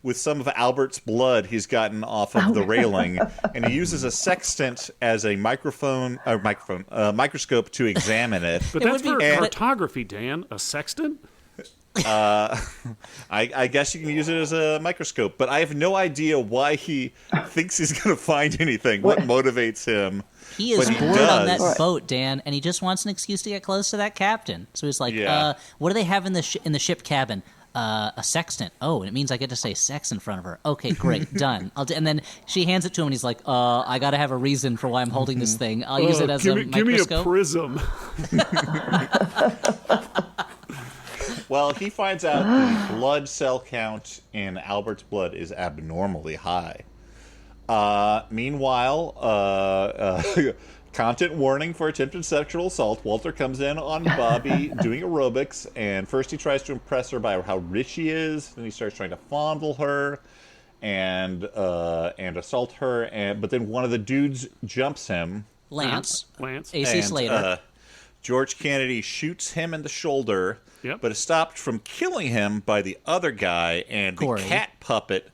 with some of Albert's blood he's gotten off of the railing, and he uses a sextant as a microscope to examine it. But that's for cartography, Dan. A sextant? I guess you can use it as a microscope, but I have no idea why he thinks he's going to find anything. What motivates him? He is bored on that boat, Dan, and he just wants an excuse to get close to that captain. So he's like, what do they have in the ship cabin? A sextant. Oh, and it means I get to say sex in front of her. Okay, great, done. And then she hands it to him, and he's like, I got to have a reason for why I'm holding this thing. I'll use it as a microscope. Give me a prism. Well, he finds out the blood cell count in Albert's blood is abnormally high. Meanwhile, content warning for attempted sexual assault. Walter comes in on Bobby doing aerobics, and first he tries to impress her by how rich he is. Then he starts trying to fondle her and assault her. But then one of the dudes jumps him. Lance. AC and, Slater. George Kennedy shoots him in the shoulder, but is stopped from killing him by the other guy, and Corey. The cat puppet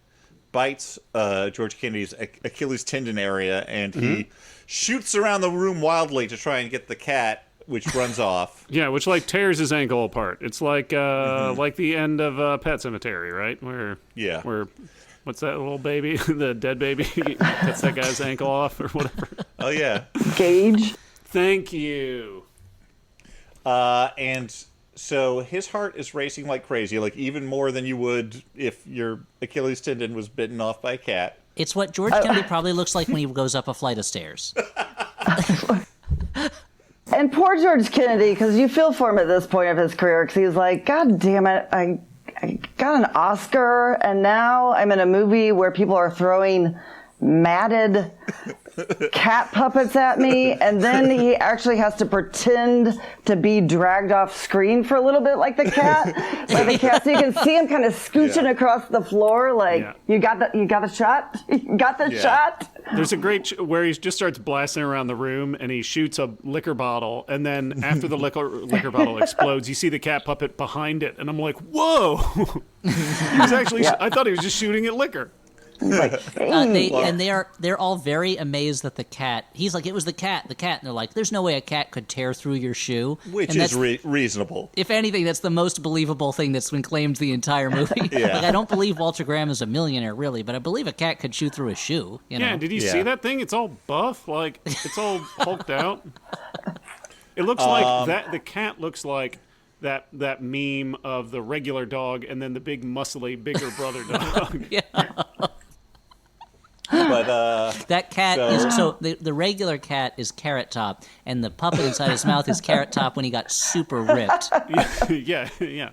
bites George Kennedy's Achilles tendon area, and he shoots around the room wildly to try and get the cat, which runs off. Yeah, which like tears his ankle apart. It's like like the end of Pet Sematary, right? Where what's that little baby, the dead baby, cuts that guy's ankle off or whatever. Oh yeah, Gage. Thank you. And so his heart is racing like crazy, like even more than you would if your Achilles tendon was bitten off by a cat. It's what George Kennedy probably looks like when he goes up a flight of stairs. And poor George Kennedy, because you feel for him at this point of his career, because he's like, God damn it, I got an Oscar, and now I'm in a movie where people are throwing matted cat puppets at me, and then he actually has to pretend to be dragged off screen for a little bit like the cat, so you can see him kind of scooching across the floor, like you got the shot, shot. There's a great where he just starts blasting around the room, and he shoots a liquor bottle, and then after the liquor bottle explodes, you see the cat puppet behind it, and I'm like, whoa! He was actually I thought he was just shooting at liquor. They're all very amazed that the cat. He's like, it was the cat, and they're like, there's no way a cat could tear through your shoe, which is reasonable. If anything, that's the most believable thing that's been claimed the entire movie. Like, I don't believe Walter Graham is a millionaire, really, but I believe a cat could shoot through a shoe. You know? Yeah, did you see that thing? It's all buff, like it's all hulked out. It looks like that. The cat looks like that meme of the regular dog and then the big muscly bigger brother dog. But that cat the regular cat is Carrot Top, and the puppet inside his mouth is Carrot Top when he got super ripped. Yeah.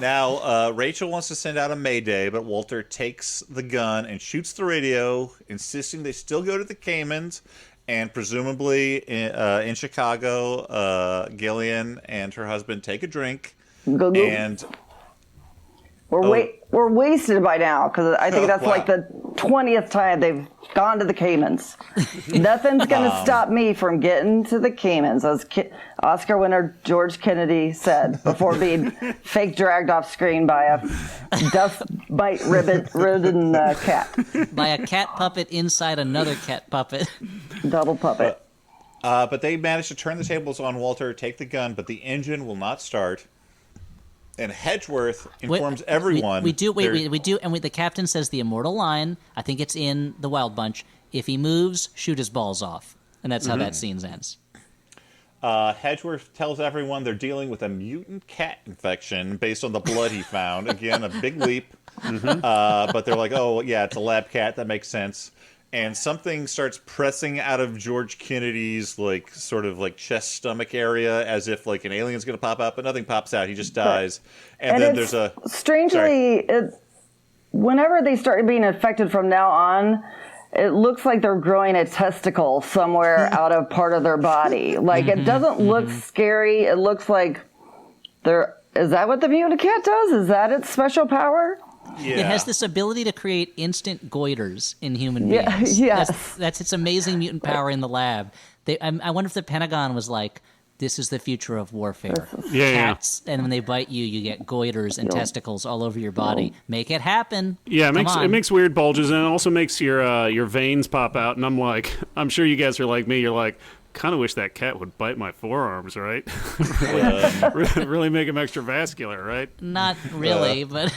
Now Rachel wants to send out a mayday, but Walter takes the gun and shoots the radio, insisting they still go to the Caymans. And presumably in Chicago, Gillian and her husband take a drink, and we're wasted by now, because I think that's like the 20th time they've gone to the Caymans. Nothing's going to stop me from getting to the Caymans, as Oscar winner George Kennedy said before being fake dragged off screen by a dust mite ridden cat. By a cat puppet inside another cat puppet. Double puppet. But they managed to turn the tables on Walter, take the gun, but the engine will not start. And Hedgeworth informs everyone. We do, and the captain says the immortal line, I think it's in The Wild Bunch, if he moves, shoot his balls off. And that's how that scene ends. Hedgeworth tells everyone they're dealing with a mutant cat infection based on the blood he found. Again, a big leap. But they're like, oh, yeah, it's a lab cat. That makes sense. And something starts pressing out of George Kennedy's sort of chest stomach area, as if like an alien's going to pop up, but nothing pops out. He just dies. And then there's a strangely, whenever they start being infected from now on, it looks like they're growing a testicle somewhere out of part of their body. Like it doesn't look scary. It looks like is that what the mutant cat does? Is that its special power? Yeah. It has this ability to create instant goiters in human beings. Yes. That's its amazing mutant power in the lab. I wonder if the Pentagon was like, this is the future of warfare. Yeah, Cats, and when they bite you, you get goiters and testicles all over your body. Make it happen. Yeah, Come on. it makes weird bulges, and it also makes your veins pop out. And I'm sure you guys are like me. You're like, kind of wish that cat would bite my forearms, right? Really make them extra vascular, right? Not really, but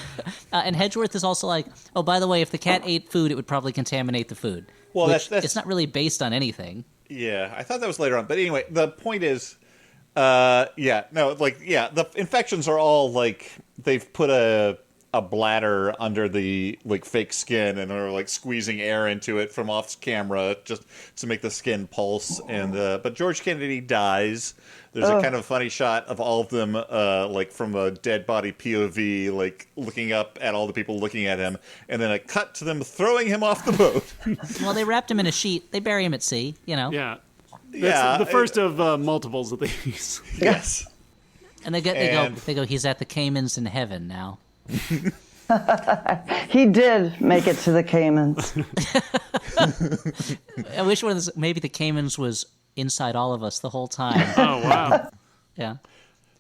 and Hedgeworth is also like, oh, by the way, if the cat ate food, it would probably contaminate the food. Well, Which that's it's not really based on anything. Yeah, I thought that was later on. But anyway, the point is, the infections are all like they've put a bladder under the like fake skin and are like squeezing air into it from off camera just to make the skin pulse. And but George Kennedy dies. There's a kind of funny shot of all of them like from a dead body POV, like looking up at all the people looking at him, and then a cut to them throwing him off the boat. Well, they wrapped him in a sheet. They bury him at sea, you know. Yeah. That's the first of multiples of these. Yes. And they go, he's at the Caymans in heaven now. He did make it to the Caymans. I wish maybe the Caymans was inside all of us the whole time. Oh, wow. Yeah.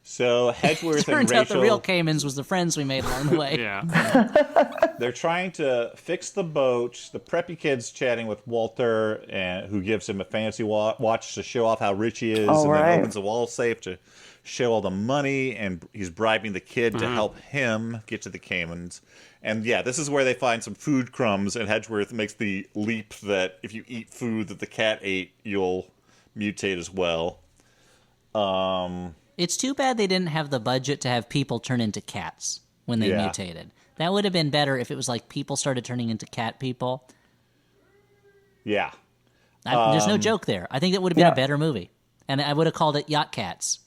So Hedgeworth and Turns out Rachel, the real Caymans was the friends we made along the way. Yeah. they're trying to fix the boat. The preppy kid's chatting with Walter, and who gives him a fancy watch to show off how rich he is, and then opens a wall safe to show all the money, and he's bribing the kid to help him get to the Caymans. And yeah, this is where they find some food crumbs, and Hedgeworth makes the leap that if you eat food that the cat ate, you'll mutate as well. It's too bad they didn't have the budget to have people turn into cats when they mutated. That would have been better if it was like people started turning into cat people. Yeah. There's no joke there. I think that would have been a better movie. And I would have called it Yacht Cats.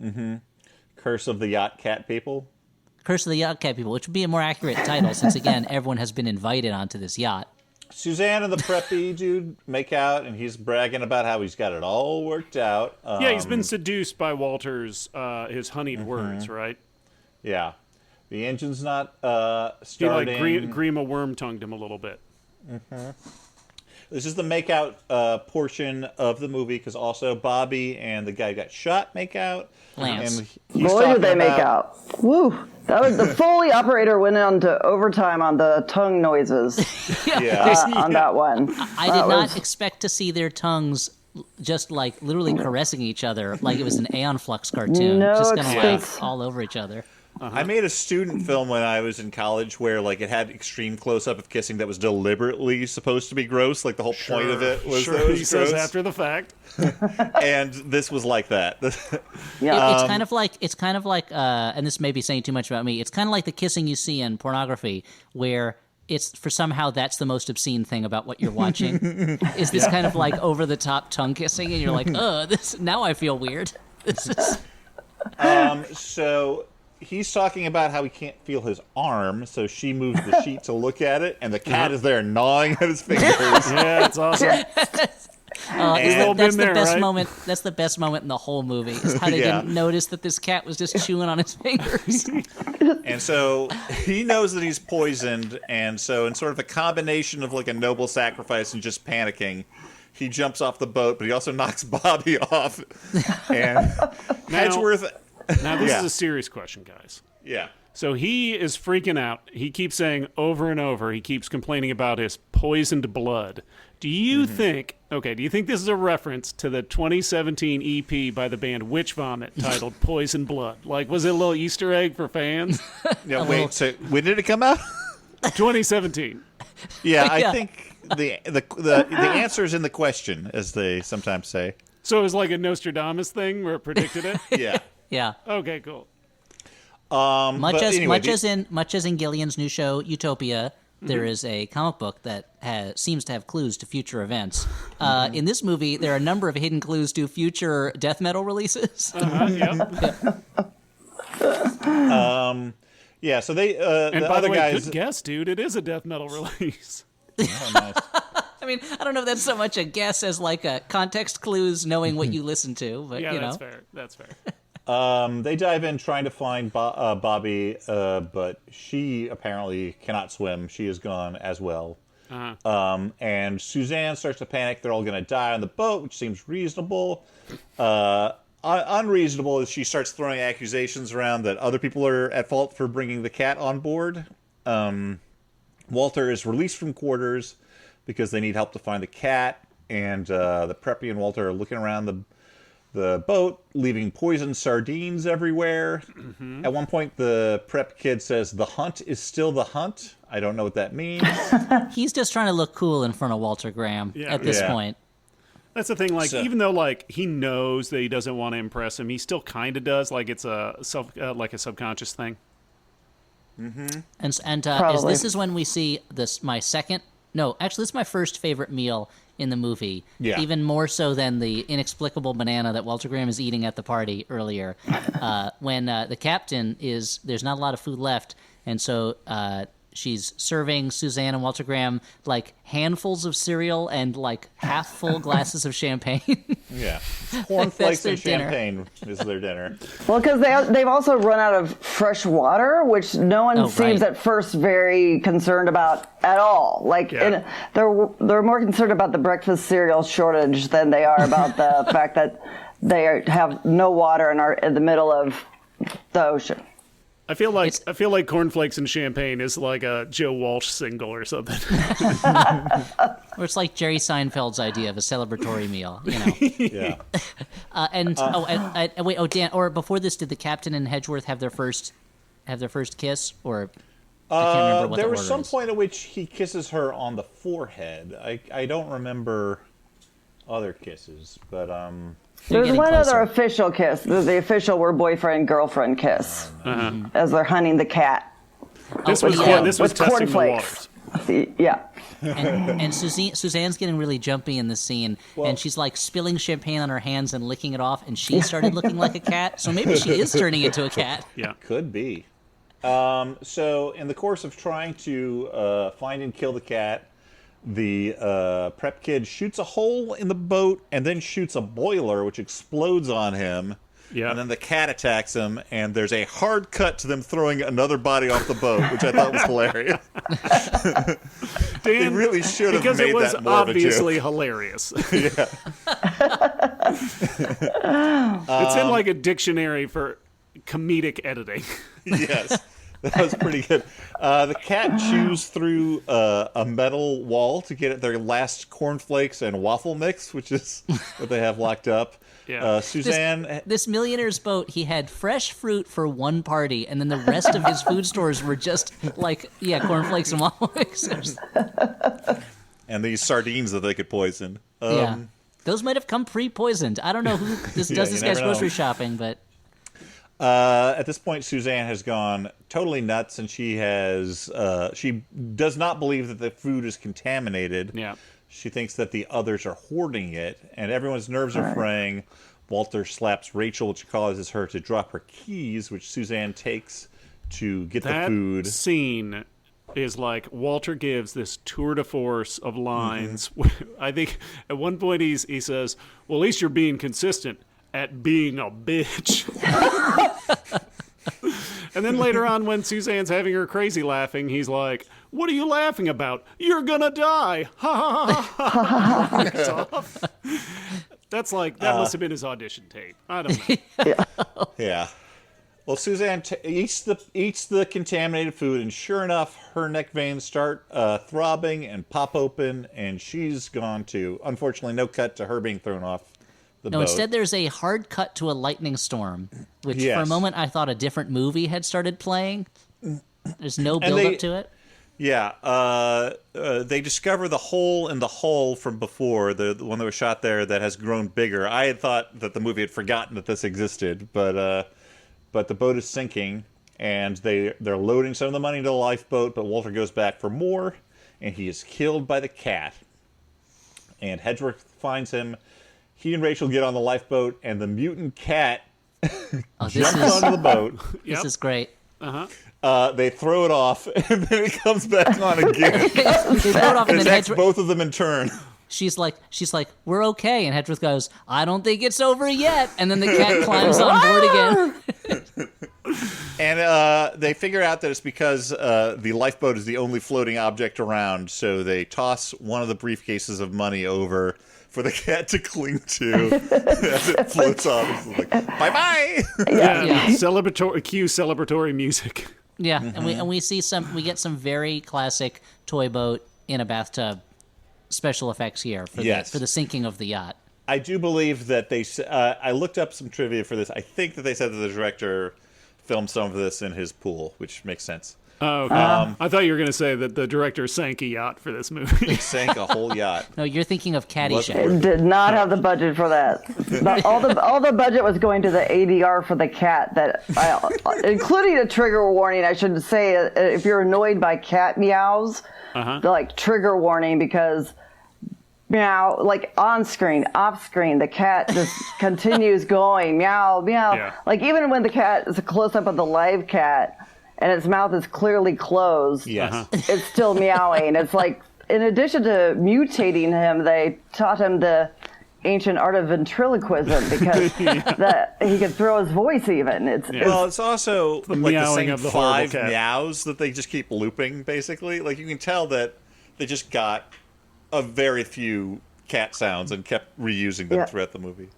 Mm-hmm. Curse of the Yacht Cat People. Curse of the Yacht Cat People, which would be a more accurate title since, again, everyone has been invited onto this yacht. Suzanne and the preppy dude make out, and he's bragging about how he's got it all worked out. Yeah, he's been seduced by Walter's his honeyed words, right? Yeah. The engine's not He like starting. Grima worm-tongued him a little bit. Mm-hmm. This is the make-out portion of the movie, because also Bobby and the guy who got shot make out. Lance. And he's Boy, did they talking make about- out. Woo. That was the Foley operator went on to overtime on the tongue noises Yeah. on that one. I did not expect to see their tongues just like literally caressing each other like it was an Aeon Flux cartoon. No just kind of like expense. all over each other. I made a student film when I was in college where like it had extreme close-up of kissing that was deliberately supposed to be gross. Like the whole point of it was that it was he gross. says after the fact. And this was like that. Yeah. It's kind of like, and this may be saying too much about me. It's kind of like the kissing you see in pornography, where it's for somehow that's the most obscene thing about what you're watching. Is this kind of like over the top tongue kissing, and you're like, this now I feel weird. This is So he's talking about how he can't feel his arm, so she moves the sheet to look at it, and the cat is there gnawing at his fingers. Yeah, it's awesome. that's the there, best right? moment. That's the best moment in the whole movie. Is how they Yeah. didn't notice that this cat was just chewing on his fingers. And so he knows that he's poisoned, and so in sort of a combination of like a noble sacrifice and just panicking, he jumps off the boat, but he also knocks Bobby off. And Hedgeworth... Now, this Yeah. is a serious question, guys. Yeah. So he is freaking out. He keeps saying over and over, he keeps complaining about his poisoned blood. Do you think this is a reference to the 2017 EP by the band Witch Vomit titled Poison Blood? Like, was it a little Easter egg for fans? Yeah, wait, so when did it come out? 2017. Yeah, I Yeah. think the answer is in the question, as they sometimes say. So it was like a Nostradamus thing where it predicted it? Yeah. Yeah. Okay, cool. Much But anyway, much as in Gillian's new show Utopia, there is a comic book that seems to have clues to future events. In this movie, there are a number of hidden clues to future death metal releases. Yeah, so they And the by other the way, guys. good guess, dude. It is a death metal release. Oh, nice. I mean, I don't know if that's so much a guess as like a context clues, knowing what you listen to, but Yeah, you know. that's fair. That's fair. They dive in trying to find Bobby, but she apparently cannot swim. She is gone as well. And Suzanne starts to panic. They're all going to die on the boat, which seems reasonable. Unreasonable is she starts throwing accusations around that other people are at fault for bringing the cat on board. Walter is released from quarters because they need help to find the cat, and the Preppy and Walter are looking around the boat, leaving poisoned sardines everywhere. At one point, the prep kid says, "The hunt is still the hunt." I don't know what that means. He's just trying to look cool in front of Walter Graham at this point. That's the thing, like, even though, like, he knows that he doesn't want to impress him, he still kind of does, like, it's a subconscious thing. And this is when we see this, this is my first favorite meal in the movie. Yeah. Even more so than the inexplicable banana that Walter Graham is eating at the party earlier. When the captain there's not a lot of food left, and so she's serving Suzanne and Walter Graham like handfuls of cereal and like half full glasses of champagne. Yeah. Cornflakes and dinner. champagne is their dinner. Well, because they've also run out of fresh water, which no one seems at first very concerned about at all. Like, they're more concerned about the breakfast cereal shortage than they are about the fact that they have no water and are in the middle of the ocean. I feel like cornflakes and champagne is like a Joe Walsh single or something. Or it's like Jerry Seinfeld's idea of a celebratory meal, you know. Yeah. Dan. Or before this, did the captain and Hedgeworth have their first kiss? Or I can't remember what there the was order some is. point at which he kisses her on the forehead. I don't remember other kisses, but There's one closer. other official kiss. The official were boyfriend-girlfriend kiss as they're hunting the cat. This was with testing the cornflakes. waters. Yeah. And Suzanne's getting really jumpy in this scene, and she's like spilling champagne on her hands and licking it off, and she started looking like a cat, so maybe she is turning into a cat. Yeah. could be. So in the course of trying to find and kill the cat, the prep kid shoots a hole in the boat and then shoots a boiler, which explodes on him. Yeah. And then the cat attacks him, and there's a hard cut to them throwing another body off the boat, which I thought was hilarious. They really should have because made it was that more of a obviously joke. hilarious. Yeah. It's in like a dictionary for comedic editing. Yes. That was pretty good. The cat chews through a metal wall to get at their last cornflakes and waffle mix, which is what they have locked up. Yeah. Suzanne... This millionaire's boat, he had fresh fruit for one party, and then the rest of his food stores were just like, cornflakes and waffle mixers. And these sardines that they could poison. Those might have come pre-poisoned. I don't know who does this you guy's never know. grocery shopping, but... At this point, Suzanne has gone totally nuts, and she does not believe that the food is contaminated. Yeah. She thinks that the others are hoarding it, and everyone's nerves are fraying. Walter slaps Rachel, which causes her to drop her keys, which Suzanne takes to get the food. That scene is like Walter gives this tour de force of lines. I think at one point he says, "Well, at least you're being consistent at being a bitch." And then later on, when Suzanne's having her crazy laughing, he's like, "What are you laughing about? You're gonna die!" Ha ha ha ha! Walks off. That's like that must have been his audition tape. I don't know. Yeah. Well, Suzanne eats the contaminated food, and sure enough, her neck veins start throbbing and pop open, and she's gone too. Unfortunately, no cut to her being thrown off the boat. Instead there's a hard cut to a lightning storm, which for a moment I thought a different movie had started playing. There's no build-up to it. Yeah, they discover the hole in the hull from before, the one that was shot there that has grown bigger. I had thought that the movie had forgotten that this existed, but the boat is sinking, and they're loading some of the money into the lifeboat, but Walter goes back for more, and he is killed by the cat. And Hedgeworth finds him. He and Rachel get on the lifeboat, and the mutant cat jumps onto the boat. This is great. They throw it off, and then it comes back on again. They throw it off, and then Attacks both of them in turn. She's like, "We're okay," and Hedgeworth goes, "I don't think it's over yet." And then the cat climbs on board again. And they figure out that it's because the lifeboat is the only floating object around, so they toss one of the briefcases of money over for the cat to cling to as it floats off. It's like, bye-bye! Yeah. Celebratory music. Yeah, and we get some very classic toy boat in a bathtub special effects here for the sinking of the yacht. I do believe that I looked up some trivia for this. I think that they said that the director filmed some of this in his pool, which makes sense. Oh, okay. I thought you were going to say that the director sank a yacht for this movie. He sank a whole yacht. No, you're thinking of Caddyshack. It did not have the budget for that. All the budget was going to the ADR for the cat, including a trigger warning. I should say, if you're annoyed by cat meows, like trigger warning, because meow, like on screen, off screen, the cat just continues going meow, meow. Yeah. Like even when the cat is a close up of the live cat and its mouth is clearly closed, it's still meowing. It's like, in addition to mutating him, they taught him the ancient art of ventriloquism because he could throw his voice even. It's also the like the meowing same of the 5 horrible cat. meows that they just keep looping, basically. Like, you can tell that they just got a very few cat sounds and kept reusing them throughout the movie.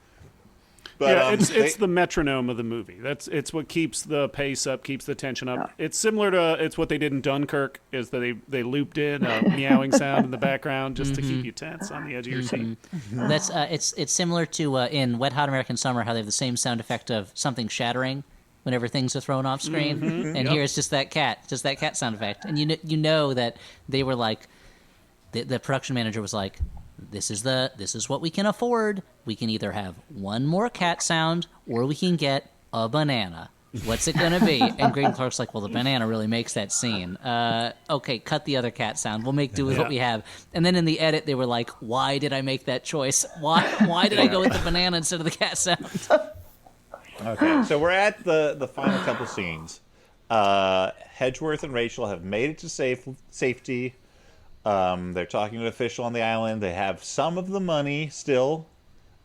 But, it's the metronome of the movie. It's what keeps the pace up, keeps the tension up. It's similar to what they did in Dunkirk, is that they looped in a meowing sound in the background just to keep you tense on the edge of your seat. That's it's similar to in Wet Hot American Summer, how they have the same sound effect of something shattering whenever things are thrown off screen. And here it's just that cat sound effect. And you know that they were like, the production manager was like, this is what we can afford. We can either have one more cat sound or we can get a banana. What's it going to be? And Greg Clark's like, well, the banana really makes that scene. Okay, cut the other cat sound. We'll make do with what we have. And then in the edit, they were like, why did I make that choice? Why did I go with the banana instead of the cat sound? Okay, so we're at the final couple scenes. Hedgeworth and Rachel have made it to safety. They're talking to an official on the island. They have some of the money still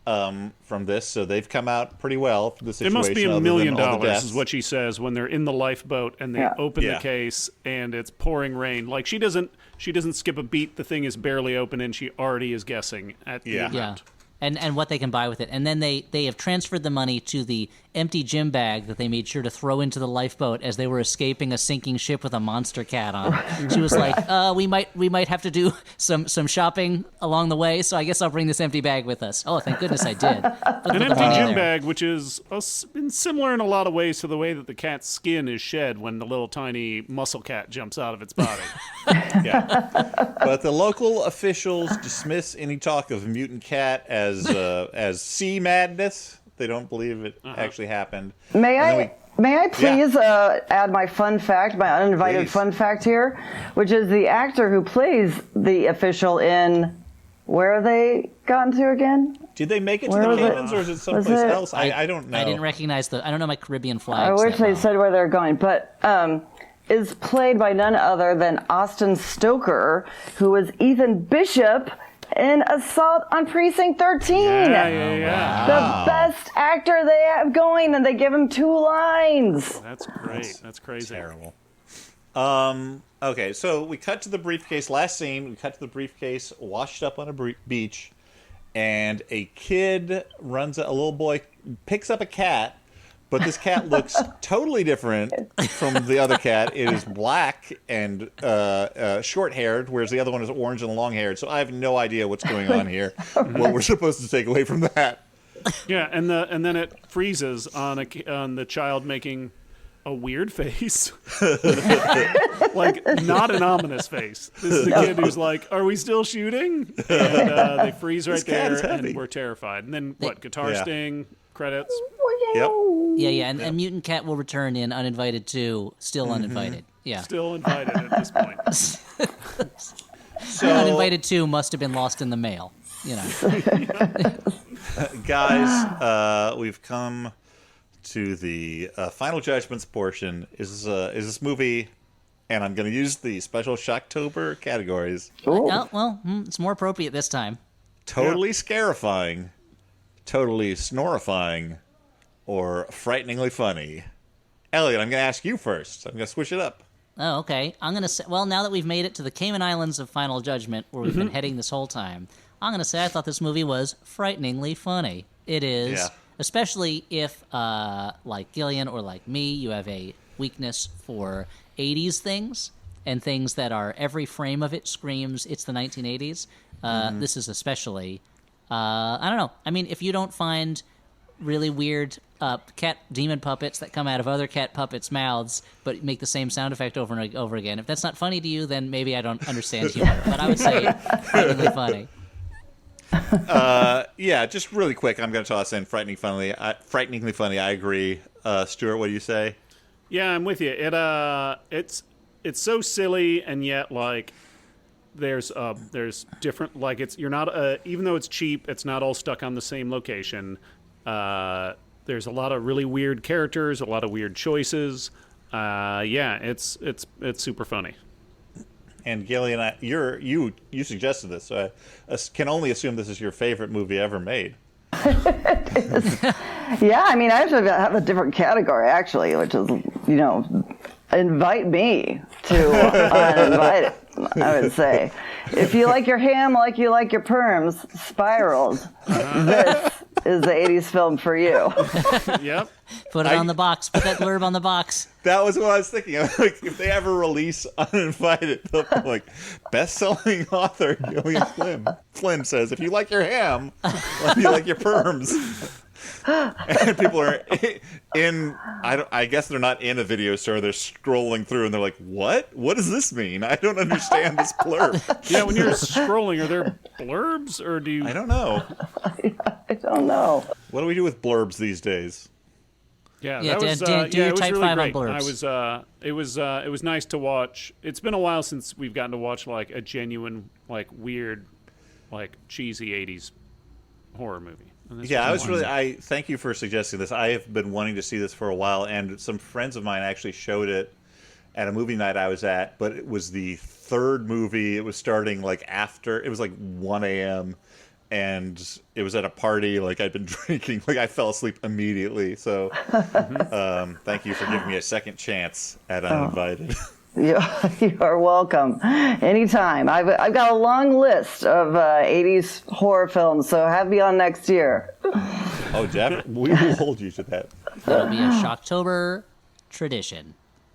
from this, so they've come out pretty well from the It situation. must be $1 million, is what she says when they're in the lifeboat and they open the case and it's pouring rain. Like she doesn't skip a beat. The thing is barely open and she already is guessing at the amount. And what they can buy with it. And then they have transferred the money to the empty gym bag that they made sure to throw into the lifeboat as they were escaping a sinking ship with a monster cat on it. She was like, we might have to do some shopping along the way, so I guess I'll bring this empty bag with us. Oh, thank goodness I did. An empty gym bag, which is similar in a lot of ways to the way that the cat's skin is shed when the little tiny muscle cat jumps out of its body. But the local officials dismiss any talk of a mutant cat as sea madness. They don't believe it actually happened. May I please add my fun fact, my uninvited fun fact here, which is the actor who plays the official in, where are they gotten to again? Did they make it to the Caymans or is it someplace else? I don't know. I didn't recognize I don't know my Caribbean I flags. wish they said where they're going, but is played by none other than Austin Stoker, who was Ethan Bishop in Assault on Precinct 13. Yeah. The best actor they have going, and they give him 2 lines. That's great. That's crazy. Terrible. Okay, so we cut to the briefcase. Last scene, we cut to the briefcase washed up on a beach, and a little boy picks up a cat, but this cat looks totally different from the other cat. It is black and short-haired, whereas the other one is orange and long-haired. So I have no idea what's going on here, what we're supposed to take away from that. Yeah, and then it freezes on the child making a weird face. Like, not an ominous face. This is a kid who's like, are we still shooting? And they freeze right there, and we're terrified. And then, guitar sting, credits. Yep. Yeah, and Mutant Cat will return in Uninvited 2, still uninvited. Yeah. Still invited at this point. So, Uninvited 2 must have been lost in the mail, you know. Guys, we've come to the final judgments portion. Is this movie, and I'm going to use the special Shocktober categories. Oh, well, it's more appropriate this time. Totally scarifying, totally snorifying, or frighteningly funny. Elliot, I'm going to ask you first. I'm going to switch it up. Oh, okay. I'm going to say, well, now that we've made it to the Cayman Islands of Final Judgment, where we've been heading this whole time, I'm going to say I thought this movie was frighteningly funny. It is, Yeah. especially if, like Gillian or like me, you have a weakness for 80s things and things that are every frame of it screams it's the 1980s. This is especially, I don't know. I mean, if you don't find really weird cat demon puppets that come out of other cat puppets' mouths but make the same sound effect over and over again, if that's not funny to you, then maybe I don't understand humor. But I would say frighteningly funny. Yeah, just really quick, I'm going to toss in frighteningly funny. I agree. Stuart, what do you say? Yeah, I'm with you. It's so silly, and yet like there's different, like you're not even though it's cheap, it's not all stuck on the same location. There's a lot of really weird characters, a lot of weird choices. Yeah, it's super funny. And Gillian, you suggested this, so I can only assume this is your favorite movie ever made. Yeah, I mean, I actually have a different category, actually, which is, invite me to Uninvited, I would say. If you like your ham like you like your perms, spirals, this is the 80s film for you. Yep. Put it on the box. Put that blurb on the box. That was what I was thinking. Like, if they ever release Uninvited, they'll be like, best-selling author Gillian Flynn. Flynn says, if you like your ham, like you like your perms. And people are I guess they're not in a video store. They're scrolling through, and they're like, what? What does this mean? I don't understand this blurb. Yeah, when you're scrolling, are there blurbs, or do you... I don't know. I don't know. What do we do with blurbs these days? Yeah, Yeah, that was do your it was type really 5 on great. blurbs. It was nice to watch. It's been a while since we've gotten to watch like a genuine, like weird, like cheesy 80s horror movie. Yeah, I thank you for suggesting this. I have been wanting to see this for a while, and some friends of mine actually showed it at a movie night I was at, but it was the third movie. It was starting like after, it was like 1 a.m., and it was at a party, like I'd been drinking, like I fell asleep immediately. So thank you for giving me a second chance at Uninvited. You are welcome. Anytime. I've got a long list of 80s horror films, so have me on next year. Oh, Jeff, we will hold you to that. It'll be a Shocktober tradition.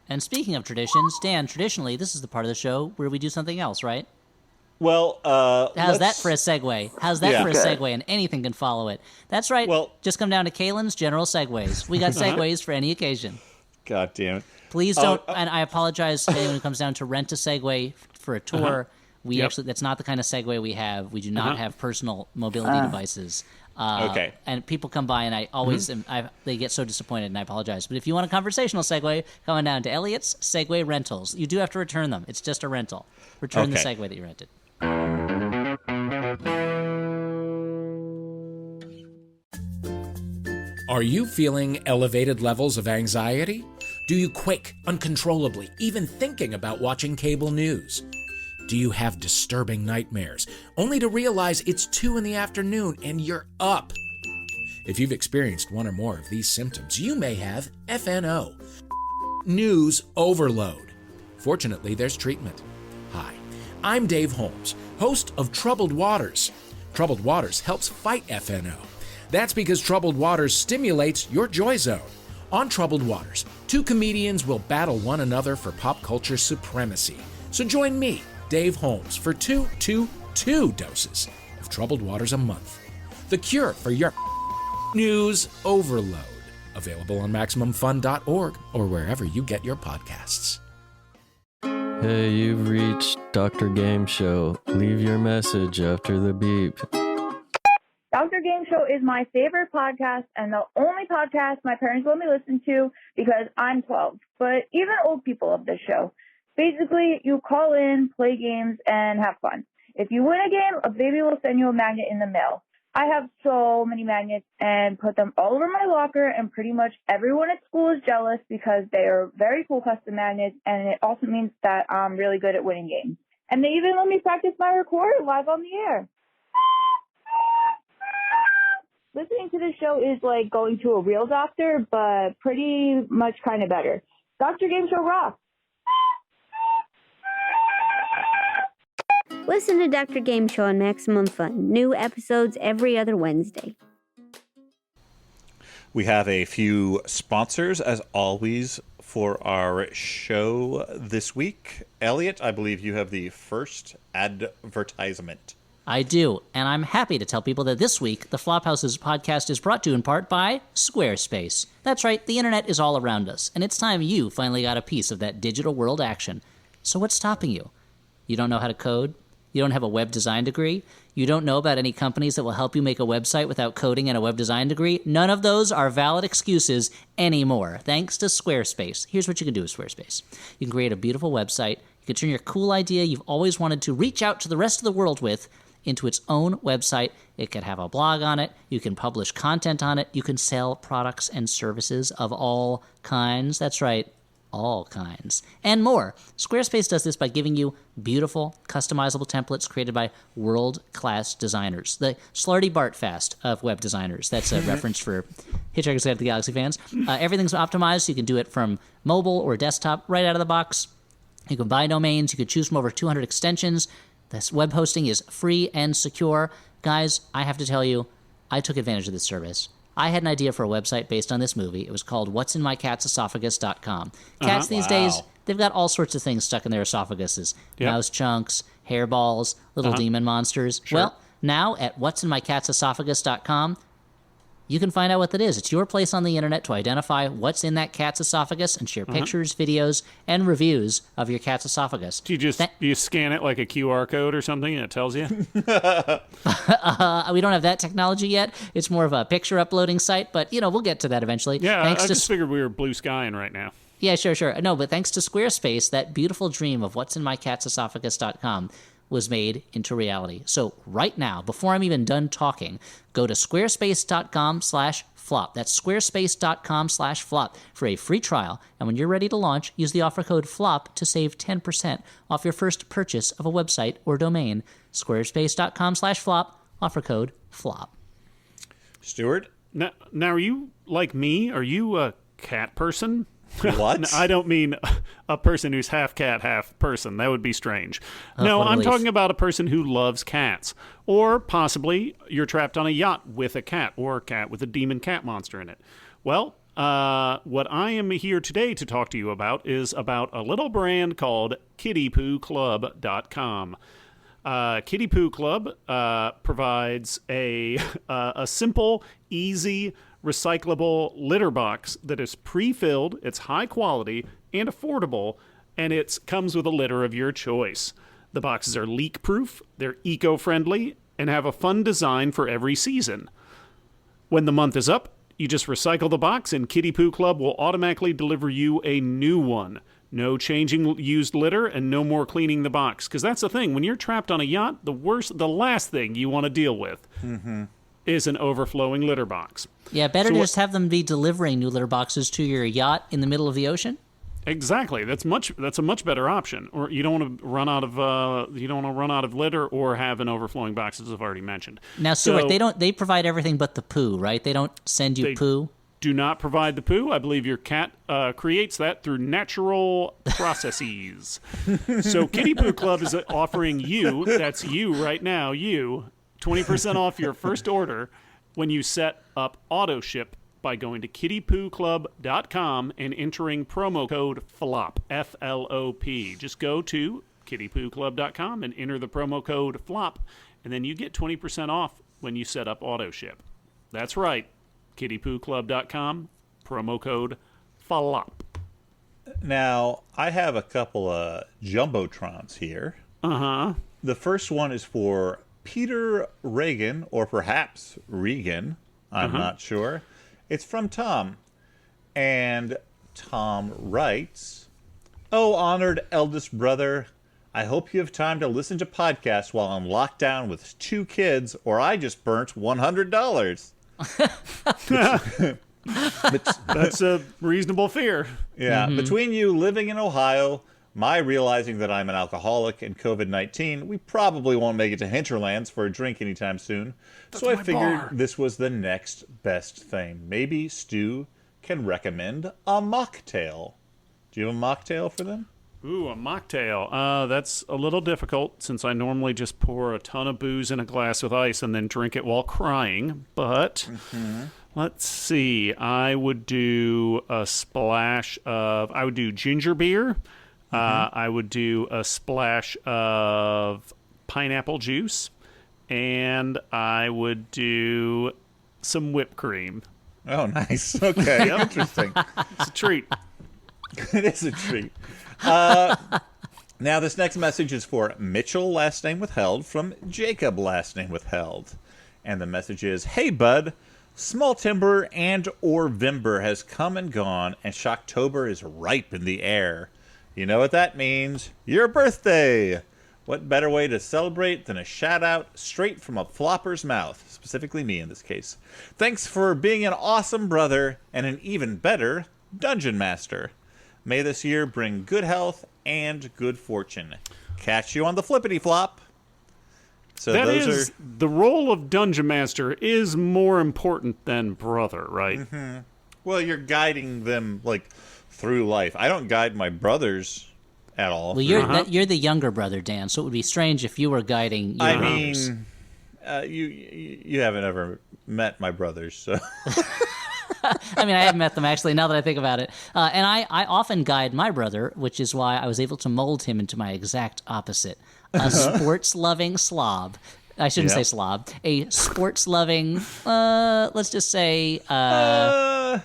And speaking of traditions, Dan, traditionally, this is the part of the show where we do something else, right? Well, How's that for a segue? How's that for a segue? And anything can follow it. That's right. Well, just come down to Kaylin's General Segues. We got segues for any occasion. God damn it. Please don't, and I apologize to anyone who comes down to rent a Segway for a tour. We actually, that's not the kind of Segway we have. We do not have personal mobility devices. Okay. And people come by, and I always they get so disappointed, and I apologize. But if you want a conversational Segway, come on down to Elliot's Segway Rentals. You do have to return them. It's just a rental. Return the Segway that you rented. Are you feeling elevated levels of anxiety? Do you quake uncontrollably, even thinking about watching cable news? Do you have disturbing nightmares, only to realize it's 2 p.m. and you're up? If you've experienced one or more of these symptoms, you may have FNO, news overload. Fortunately, there's treatment. Hi, I'm Dave Holmes, host of Troubled Waters. Troubled Waters helps fight FNO. That's because Troubled Waters stimulates your joy zone. On Troubled Waters, 2 comedians will battle one another for pop culture supremacy. So join me, Dave Holmes, for two doses of Troubled Waters a month. The cure for your news overload. Available on MaximumFun.org or wherever you get your podcasts. Hey, you've reached Dr. Game Show. Leave your message after the beep. Dr. Game Show is my favorite podcast and the only podcast my parents let me listen to because I'm 12. But even old people love this show. Basically, you call in, play games, and have fun. If you win a game, a baby will send you a magnet in the mail. I have so many magnets and put them all over my locker, and pretty much everyone at school is jealous because they are very cool custom magnets, and it also means that I'm really good at winning games. And they even let me practice my recorder live on the air. Listening to this show is like going to a real doctor, but pretty much kind of better. Dr. Game Show rocks. Listen to Dr. Game Show on Maximum Fun. New episodes every other Wednesday. We have a few sponsors, as always, for our show this week. Elliot, I believe you have the first advertisement. I do, and I'm happy to tell people that this week, the Flophouse's podcast is brought to you in part by Squarespace. That's right, the internet is all around us, and it's time you finally got a piece of that digital world action. So what's stopping you? You don't know how to code? You don't have a web design degree? You don't know about any companies that will help you make a website without coding and a web design degree? None of those are valid excuses anymore, thanks to Squarespace. Here's what you can do with Squarespace. You can create a beautiful website. You can turn your cool idea you've always wanted to reach out to the rest of the world with into its own website. It can have a blog on it. You can publish content on it. You can sell products and services of all kinds. That's right, all kinds, and more. Squarespace does this by giving you beautiful, customizable templates created by world-class designers. The Slarty Bartfast of web designers. That's a reference for Hitchhiker's Guide to the Galaxy fans. Everything's optimized, so you can do it from mobile or desktop right out of the box. You can buy domains. You can choose from over 200 extensions. This web hosting is free and secure. Guys, I have to tell you, I took advantage of this service. I had an idea for a website based on this movie. It was called what'sinmycatsesophagus.com. Cats these days, they've got all sorts of things stuck in their esophaguses. Yep. Mouse chunks, hairballs, little demon monsters. Sure. Well, now at what'sinmycatsesophagus.com, you can find out what that is. It's your place on the internet to identify what's in that cat's esophagus and share pictures, videos, and reviews of your cat's esophagus. Do you scan it like a QR code or something and it tells you? We don't have that technology yet. It's more of a picture uploading site, but, we'll get to that eventually. Yeah, I just figured we were blue skying right now. Yeah, sure. No, but thanks to Squarespace, that beautiful dream of what'sinmycatsesophagus.com was made into reality. So right now, before I'm even done talking, go to squarespace.com/flop. That's squarespace.com/flop for a free trial. And when you're ready to launch, use the offer code FLOP to save 10% off your first purchase of a website or domain. Squarespace.com/flop, offer code FLOP. Stuart? Now, are you like me? Are you a cat person? What? I don't mean a person who's half cat, half person. That would be strange. No, I'm talking about a person who loves cats. Or possibly you're trapped on a yacht with a cat, or a cat with a demon cat monster in it. Well, what I am here today to talk to you about is about a little brand called kittypooclub.com. Kitty Poo Club provides a simple, easy, recyclable litter box that is pre-filled, it's high quality and affordable, and it comes with a litter of your choice. The boxes are leak-proof, they're eco-friendly, and have a fun design for every season. When the month is up, you just recycle the box and Kitty Poo Club will automatically deliver you a new one. No changing used litter and no more cleaning the box. Because that's the thing, when you're trapped on a yacht, the last thing you want to deal with is an overflowing litter box. Yeah, better to just have them be delivering new litter boxes to your yacht in the middle of the ocean. Exactly. That's a much better option. Or you don't want to run out of litter or have an overflowing box, as I've already mentioned. Now, Stuart, they provide everything but the poo, right? They don't send you poo. Do not provide the poo. I believe your cat creates that through natural processes. So Kitty Poo Club is offering you, that's you right now, 20% off your first order when you set up auto ship by going to kittypooclub.com and entering promo code FLOP, F-L-O-P. Just go to kittypooclub.com and enter the promo code FLOP, and then you get 20% off when you set up auto ship. That's right, kittypooclub.com, promo code FLOP. Now, I have a couple of Jumbotrons here. The first one is for Peter Reagan, or perhaps Regan, I'm not sure. It's from Tom. And Tom writes, "Oh, honored eldest brother, I hope you have time to listen to podcasts while I'm locked down with 2 kids, or I just burnt $100. That's a reasonable fear. Yeah. Between you living in Ohio, My realizing that I'm an alcoholic and COVID-19, we probably won't make it to Hinterlands for a drink anytime soon. So I figured this was the next best thing. Maybe Stu can recommend a mocktail. Do you have a mocktail for them? Ooh, a mocktail. That's a little difficult since I normally just pour a ton of booze in a glass with ice and then drink it while crying. But let's see. I would do a splash of... I would do ginger beer. I would do a splash of pineapple juice. And I would do some whipped cream. Oh, nice. Okay, interesting. It's a treat. It is a treat. Now, this next message is for Mitchell, last name withheld, from Jacob, last name withheld. And the message is, hey, bud, small timber and or Vimber has come and gone, and Shocktober is ripe in the air. You know what that means? Your birthday! What better way to celebrate than a shout-out straight from a flopper's mouth, specifically me in this case. Thanks for being an awesome brother and an even better dungeon master. May this year bring good health and good fortune. Catch you on the flippity flop. So that those is, are the role of dungeon master is more important than brother, right? well, you're guiding them like through life. I don't guide my brothers at all. Well, you're the younger brother, Dan. So it would be strange if you were guiding your brothers. You haven't ever met my brothers, so. I mean, I have met them, actually, now that I think about it. And I often guide my brother, which is why I was able to mold him into my exact opposite. A sports-loving slob. I shouldn't say slob. A sports-loving, let's just say...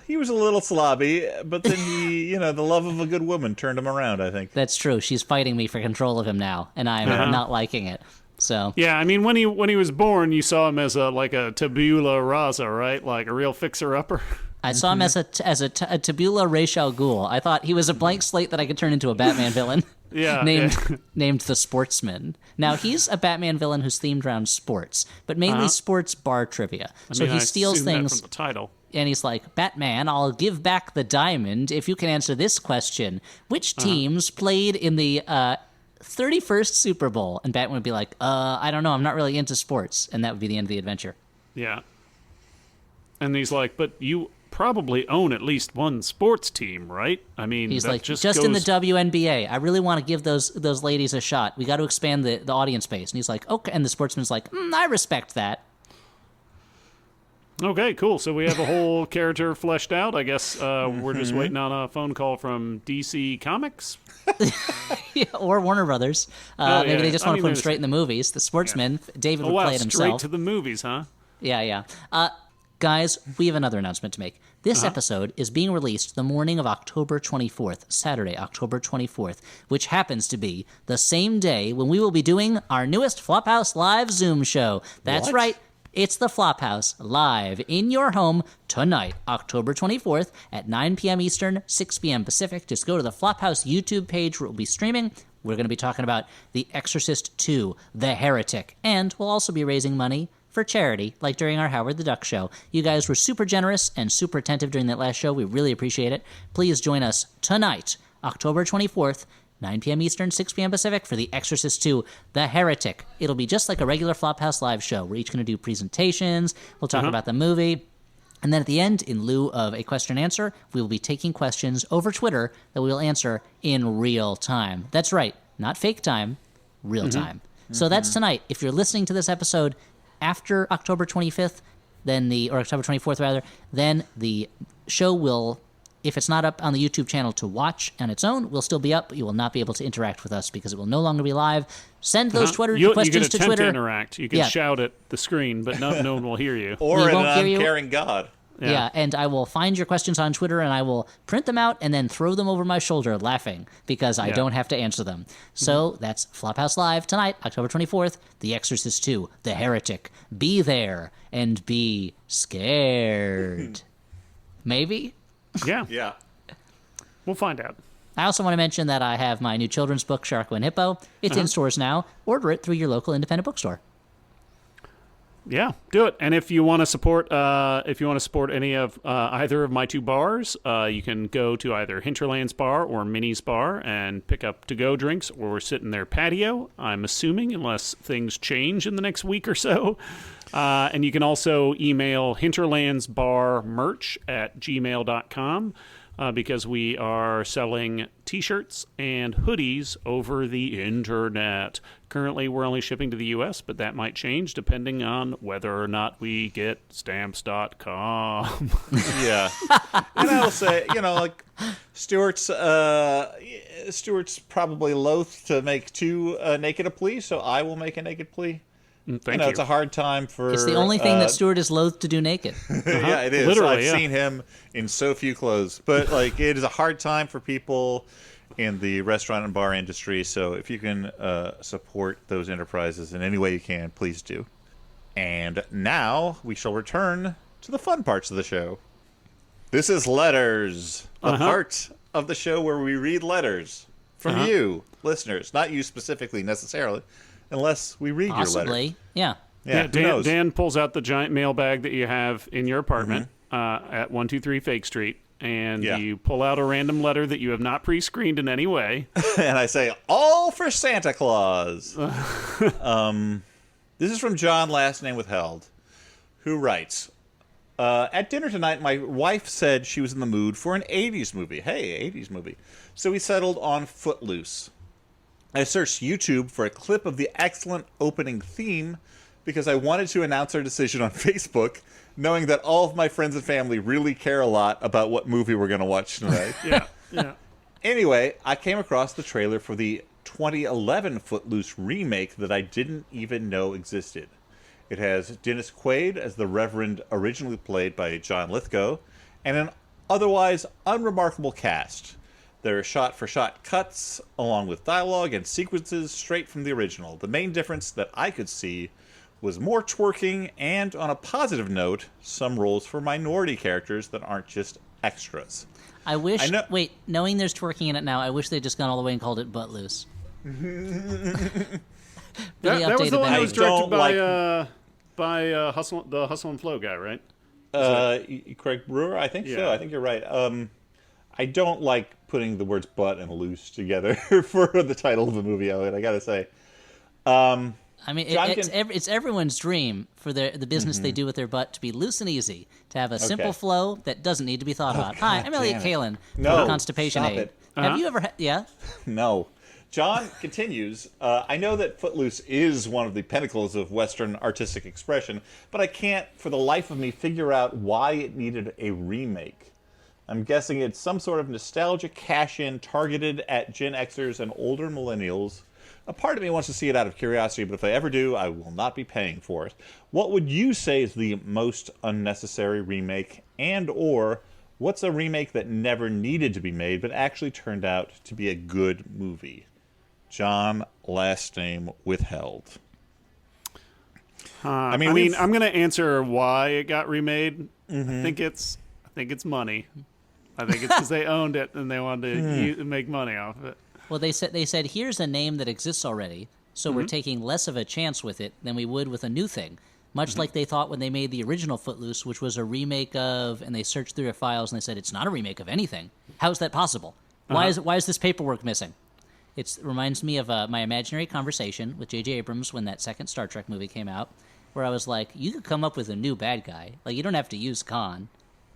he was a little slobby, but then the love of a good woman turned him around, I think. That's true. She's fighting me for control of him now, and I'm not liking it. So yeah, I mean, when he was born, you saw him as a tabula rasa, right? Like a real fixer-upper. I saw him as a tabula rasa al Ghul. I thought he was a blank slate that I could turn into a Batman villain. named the Sportsman. Now he's a Batman villain who's themed around sports, but mainly sports bar trivia. So he steals things from the title. And he's like, Batman, I'll give back the diamond if you can answer this question: which teams played in the 31st Super Bowl? And Batman would be like, I don't know, I'm not really into sports. And that would be the end of the adventure. Yeah. And he's like, but you probably own at least one sports team, right? I mean, he's that like, just in goes... the WNBA. I really want to give those ladies a shot. We got to expand the audience base. And he's like, okay. And the sportsman's like, I respect that. Okay, cool. So we have a whole character fleshed out. I guess we're just waiting on a phone call from DC Comics. Yeah, or Warner Brothers. Maybe they just want to put him straight in the movies. The Sportsman, David would play it himself. Straight to the movies, huh? Yeah. Guys, we have another announcement to make. This episode is being released the morning of October 24th, Saturday, October 24th, which happens to be the same day when we will be doing our newest Flophouse Live Zoom show. That's right. It's the Flophouse live in your home tonight, October 24th at 9 p.m. Eastern, 6 p.m. Pacific. Just go to the Flophouse YouTube page where it will be streaming. We're going to be talking about The Exorcist II, The Heretic, and we'll also be raising money for charity, like during our Howard the Duck show. You guys were super generous and super attentive during that last show. We really appreciate it. Please join us tonight, October 24th, 9 p.m. Eastern, 6 p.m. Pacific, for The Exorcist II, The Heretic. It'll be just like a regular Flophouse Live show. We're each going to do presentations. We'll talk about the movie. And then at the end, in lieu of a question and answer, we will be taking questions over Twitter that we will answer in real time. That's right. Not fake time, real time. So that's tonight. If you're listening to this episode after October 25th, or October 24th rather, then the show will... If it's not up on the YouTube channel to watch on its own, will still be up, but you will not be able to interact with us because it will no longer be live. Send those Twitter questions to Twitter. You can interact. You can shout at the screen, but no one will hear you. Or an uncaring God. Yeah, and I will find your questions on Twitter, and I will print them out and then throw them over my shoulder laughing because I don't have to answer them. So that's Flophouse Live tonight, October 24th, The Exorcist II, The Heretic. Be there and be scared. Maybe? Yeah. We'll find out. I also want to mention that I have my new children's book, Sharko and Hippo. It's in stores now. Order it through your local independent bookstore. Yeah, do it. And if you want to support, any of either of my two bars, you can go to either Hinterland's bar or Minnie's bar and pick up to-go drinks or sit in their patio. I'm assuming, unless things change in the next week or so. And you can also email hinterlandsbarmerch@gmail.com. Because we are selling T-shirts and hoodies over the internet. Currently, we're only shipping to the U.S., but that might change depending on whether or not we get stamps.com. Yeah. And I will say, Stuart's probably loath to make too naked a plea, so I will make a naked plea. Thank you. It's a hard time for... It's the only thing that Stuart is loath to do naked. Yeah, it is. Literally, I've seen him in so few clothes. But, it is a hard time for people in the restaurant and bar industry. So if you can support those enterprises in any way you can, please do. And now we shall return to the fun parts of the show. This is Letters, the part of the show where we read letters from you, listeners. Not you specifically, necessarily. Unless we read your letter. Yeah. Yeah, Dan pulls out the giant mailbag that you have in your apartment at 123 Fake Street, and you pull out a random letter that you have not pre-screened in any way. And I say, all for Santa Claus. This is from John, last name withheld, who writes, at dinner tonight, my wife said she was in the mood for an 80s movie. Hey, 80s movie. So we settled on Footloose. I searched YouTube for a clip of the excellent opening theme because I wanted to announce our decision on Facebook, knowing that all of my friends and family really care a lot about what movie we're going to watch tonight. Yeah. Anyway, I came across the trailer for the 2011 Footloose remake that I didn't even know existed. It has Dennis Quaid as the Reverend, originally played by John Lithgow, and an otherwise unremarkable cast. There are shot-for-shot cuts, along with dialogue and sequences straight from the original. The main difference that I could see was more twerking and, on a positive note, some roles for minority characters that aren't just extras. I wish... knowing there's twerking in it now, I wish they'd just gone all the way and called it Butt Loose. That was the one that was directed by the Hustle and Flow guy, right? Craig Brewer? I think so. I think you're right. I don't like putting the words butt and loose together for the title of a movie, Elliot, I gotta say. I mean, it's everyone's dream for the business they do with their butt to be loose and easy, to have a simple flow that doesn't need to be thought about. Hi, I'm Elliot Kalin for Constipation Aid. Have you ever No. John continues, I know that Footloose is one of the pinnacles of Western artistic expression, but I can't, for the life of me, figure out why it needed a remake. I'm guessing it's some sort of nostalgic cash-in targeted at Gen Xers and older millennials. A part of me wants to see it out of curiosity, but if I ever do, I will not be paying for it. What would you say is the most unnecessary remake, and or what's a remake that never needed to be made but actually turned out to be a good movie? John, last name withheld. I'm going to answer why it got remade. I think it's money. I think it's because they owned it and they wanted to make money off it. Well, they said here's a name that exists already, so we're taking less of a chance with it than we would with a new thing. Much like they thought when they made the original Footloose, which was a remake of, and they searched through their files and they said it's not a remake of anything. How is that possible? Why is this paperwork missing? It reminds me of my imaginary conversation with J.J. Abrams when that second Star Trek movie came out, where I was like, you could come up with a new bad guy. Like, you don't have to use Khan.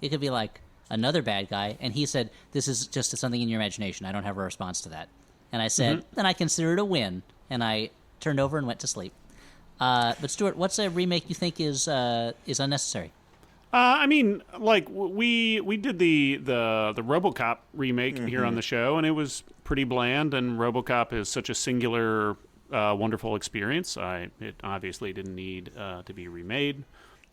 It could be like another bad guy. And he said, this is just something in your imagination. I don't have a response to that. And I said, then I consider it a win. And I turned over and went to sleep. But Stuart, what's a remake you think is unnecessary? I mean, like we did the RoboCop remake here on the show, and it was pretty bland. And RoboCop is such a singular, wonderful experience. It obviously didn't need to be remade.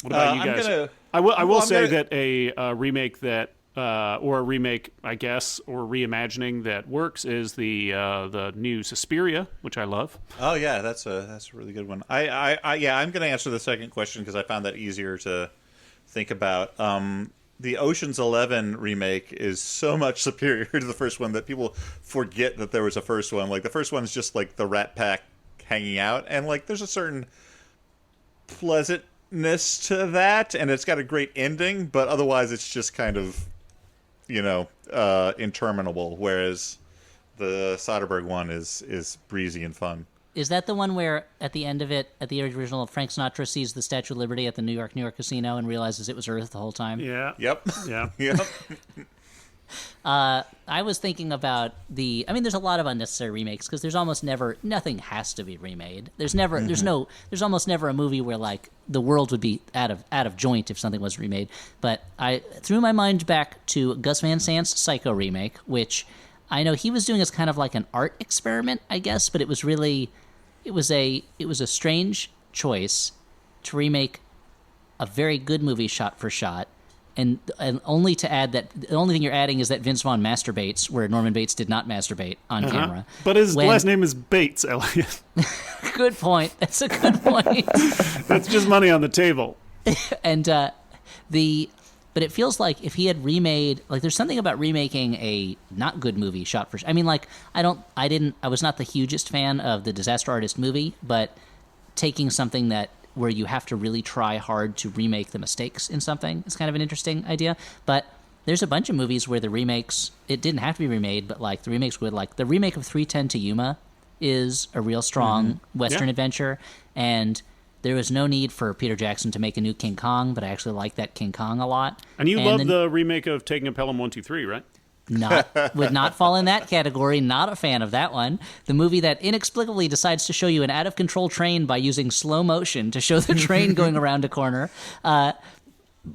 What about you guys? I will say that a remake that or a remake, I guess, or reimagining that works is the new Suspiria, which I love. Oh yeah, that's a really good one. I'm going to answer the second question because I found that easier to think about. The Ocean's 11 remake is so much superior to the first one that people forget that there was a first one. Like, the first one's just like the Rat Pack hanging out, and like there's a certain pleasant to that, and it's got a great ending, but otherwise it's just kind of, interminable, whereas the Soderbergh one is breezy and fun. Is that the one where, at the end of it, at the original, Frank Sinatra sees the Statue of Liberty at the New York casino and realizes it was Earth the whole time? Yeah. Yep. Yeah. Yep. I was thinking about there's a lot of unnecessary remakes because there's almost never, nothing has to be remade. There's almost never a movie where like the world would be out of joint if something was remade. But I threw my mind back to Gus Van Sant's Psycho remake, which I know he was doing as kind of like an art experiment, I guess, but it was a strange choice to remake a very good movie shot for shot. And only to add that the only thing you're adding is that Vince Vaughn masturbates where Norman Bates did not masturbate on camera. But his last name is Bates, Elliot. Good point. That's a good point. That's just money on the table. And but it feels like if he had remade, like there's something about remaking a not good movie shot for. I mean, like I was not the hugest fan of the Disaster Artist movie, but taking something where you have to really try hard to remake the mistakes in something. It's kind of an interesting idea. But there's a bunch of movies where the remakes, it didn't have to be remade, but like the remakes would, like the remake of 3:10 to Yuma is a real strong Western adventure. And there was no need for Peter Jackson to make a new King Kong, but I actually like that King Kong a lot. And you love the remake of Taking a Pelham 123, right? Would not fall in that category. Not a fan of that one. The movie that inexplicably decides to show you an out-of-control train by using slow motion to show the train going around a corner. And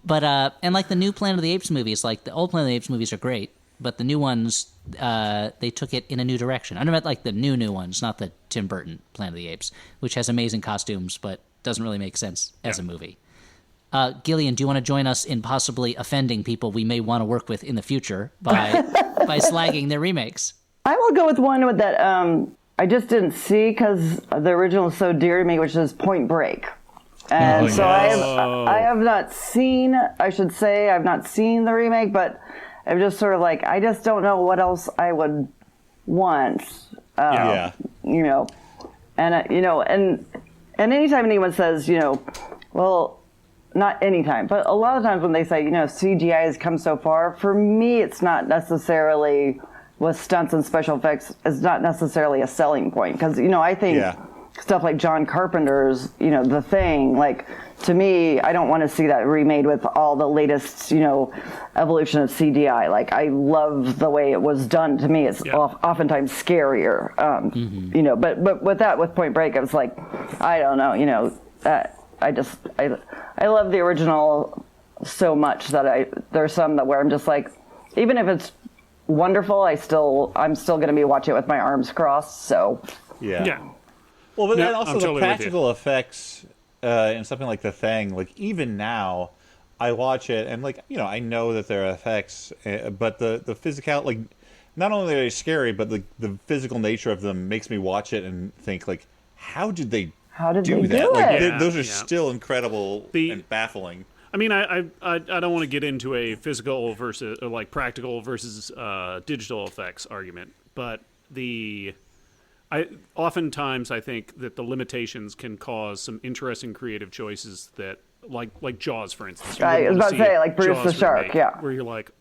like the new Planet of the Apes movies, like the old Planet of the Apes movies are great, but the new ones, they took it in a new direction. I meant like the new ones, not the Tim Burton Planet of the Apes, which has amazing costumes, but doesn't really make sense as a movie. Gillian, do you want to join us in possibly offending people we may want to work with in the future by slagging their remakes? I will go with one that I just didn't see because the original is so dear to me, which is Point Break. And I have not seen, I've not seen the remake, but I'm just sort of like, I just don't know what else I would want. And anytime anyone says, well, not anytime, but a lot of times when they say, CGI has come so far, for me, it's not necessarily, with stunts and special effects, it's not necessarily a selling point. Because, I think stuff like John Carpenter's, The Thing, like, to me, I don't want to see that remade with all the latest, evolution of CGI. Like, I love the way it was done. To me, it's oftentimes scarier. But with Point Break, I was like, I don't know, I love the original so much that there's some where I'm just like, even if it's wonderful, I'm still going to be watching it with my arms crossed. So yeah. Well, but then also the practical effects in something like The Thing, like even now, I watch it and like I know that there are effects, but the physical, like not only are they scary, but the physical nature of them makes me watch it and think like, how did they do that? Like, those are still incredible and baffling. I mean, I don't want to get into a physical versus or like practical versus digital effects argument, but oftentimes I think that the limitations can cause some interesting creative choices that like Jaws, for instance. I was about to say, like Bruce the Shark, where you're like,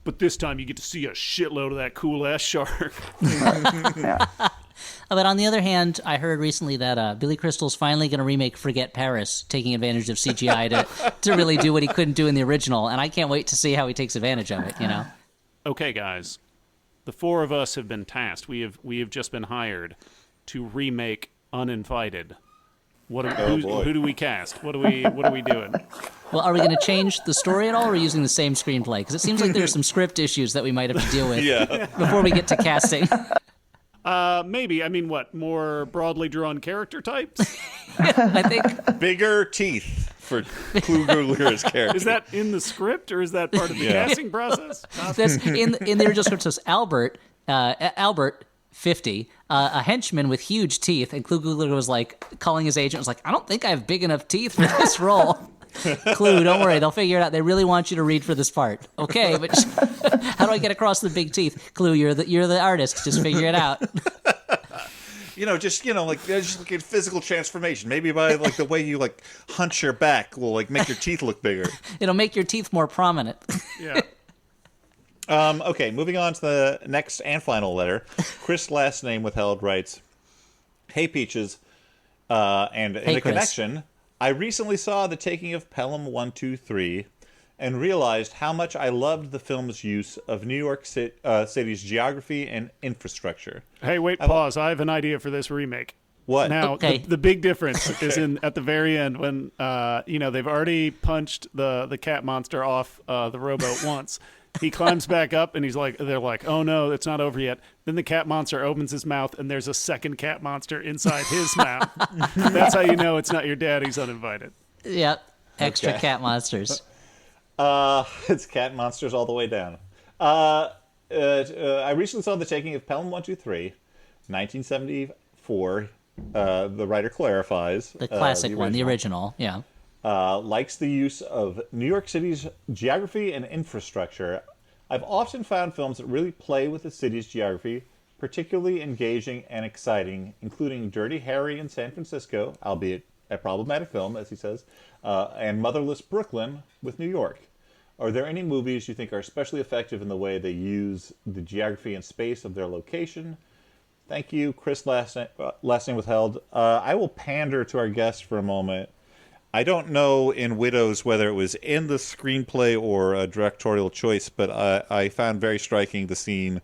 but this time you get to see a shitload of that cool ass shark. But on the other hand, I heard recently that Billy Crystal's finally going to remake Forget Paris, taking advantage of CGI to really do what he couldn't do in the original, and I can't wait to see how he takes advantage of it, Okay, guys. The four of us have been tasked. We have just been hired to remake Uninvited. Who do we cast? What are we doing? Well, are we going to change the story at all, or are we using the same screenplay? Because it seems like there's some script issues that we might have to deal with before we get to casting. Maybe. I mean, what? More broadly drawn character types? I think bigger teeth for Kluger's character. Is that in the script, or is that part of the casting process? That's in the original script. Says Albert 50, a henchman with huge teeth, and Kluger was like calling his agent. Was like, I don't think I have big enough teeth for this role. Clue, don't worry, they'll figure it out. They really want you to read for this part. Okay, but how do I get across the big teeth? Clue, you're the artist. Just figure it out. just like a physical transformation. Maybe by like the way you like hunch your back will like make your teeth look bigger. It'll make your teeth more prominent. Yeah. Okay, moving on to the next and final letter. Chris, last name withheld, writes, "Hey Peaches, and in a Chris. connection, I recently saw The Taking of Pelham 123 and realized how much I loved the film's use of New York City's geography and infrastructure." Hey, wait, pause. I have an idea for this remake. What? Now, Okay. the big difference is at the very end when, they've already punched the cat monster off the rowboat once. He climbs back up and they're like, oh no, it's not over yet. Then the cat monster opens his mouth and there's a second cat monster inside his mouth. That's how you know it's not your daddy's Uninvited. Yep. Extra Okay. cat monsters. It's cat monsters all the way down. I recently saw The Taking of Pelham 123, 1974. The writer clarifies. The classic one, the original. Yeah. Likes the use of New York City's geography and infrastructure. I've often found films that really play with the city's geography particularly engaging and exciting, including Dirty Harry in San Francisco, albeit a problematic film, as he says, and Motherless Brooklyn with New York. Are there any movies you think are especially effective in the way they use the geography and space of their location? Thank you, Chris, last name withheld. I will pander to our guest for a moment. I don't know in Widows whether it was in the screenplay or a directorial choice, but I found very striking the scene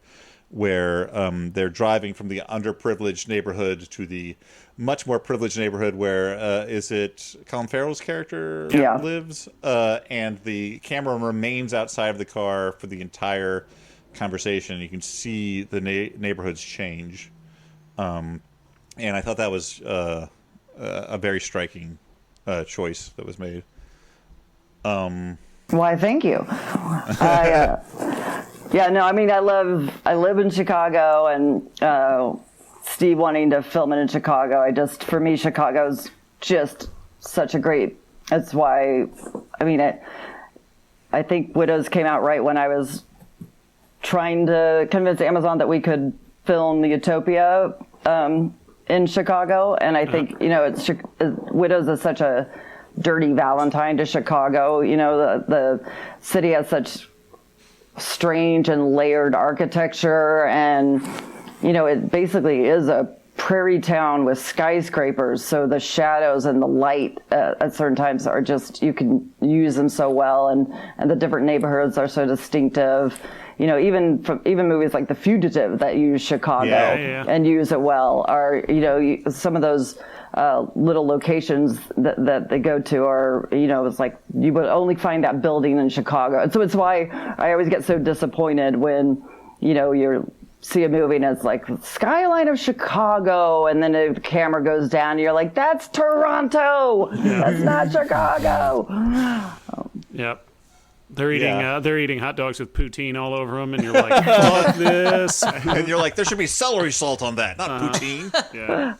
where they're driving from the underprivileged neighborhood to the much more privileged neighborhood where, is it Colin Farrell's character lives? And the camera remains outside of the car for the entire conversation. You can see the neighborhoods change. And I thought that was a very striking choice that was made. Why, thank you. I live in Chicago, and Steve wanting to film it in Chicago. For me, Chicago's just such a great, that's why, I think Widows came out right when I was trying to convince Amazon that we could film the Utopia in Chicago, and I think Widows is such a dirty Valentine to Chicago. The city has such strange and layered architecture, and it basically is a prairie town with skyscrapers, so the shadows and the light at certain times are just, you can use them so well, and the different neighborhoods are so distinctive. Even movies like The Fugitive that use Chicago and use it well are, some of those little locations that they go to are, it's like you would only find that building in Chicago. And so it's why I always get so disappointed when, you see a movie and it's like skyline of Chicago, and then the camera goes down and you're like, that's Toronto. That's not Chicago. Yep. They're eating hot dogs with poutine all over them, and you're like, fuck this. And you're like, there should be celery salt on that, not poutine. Yeah.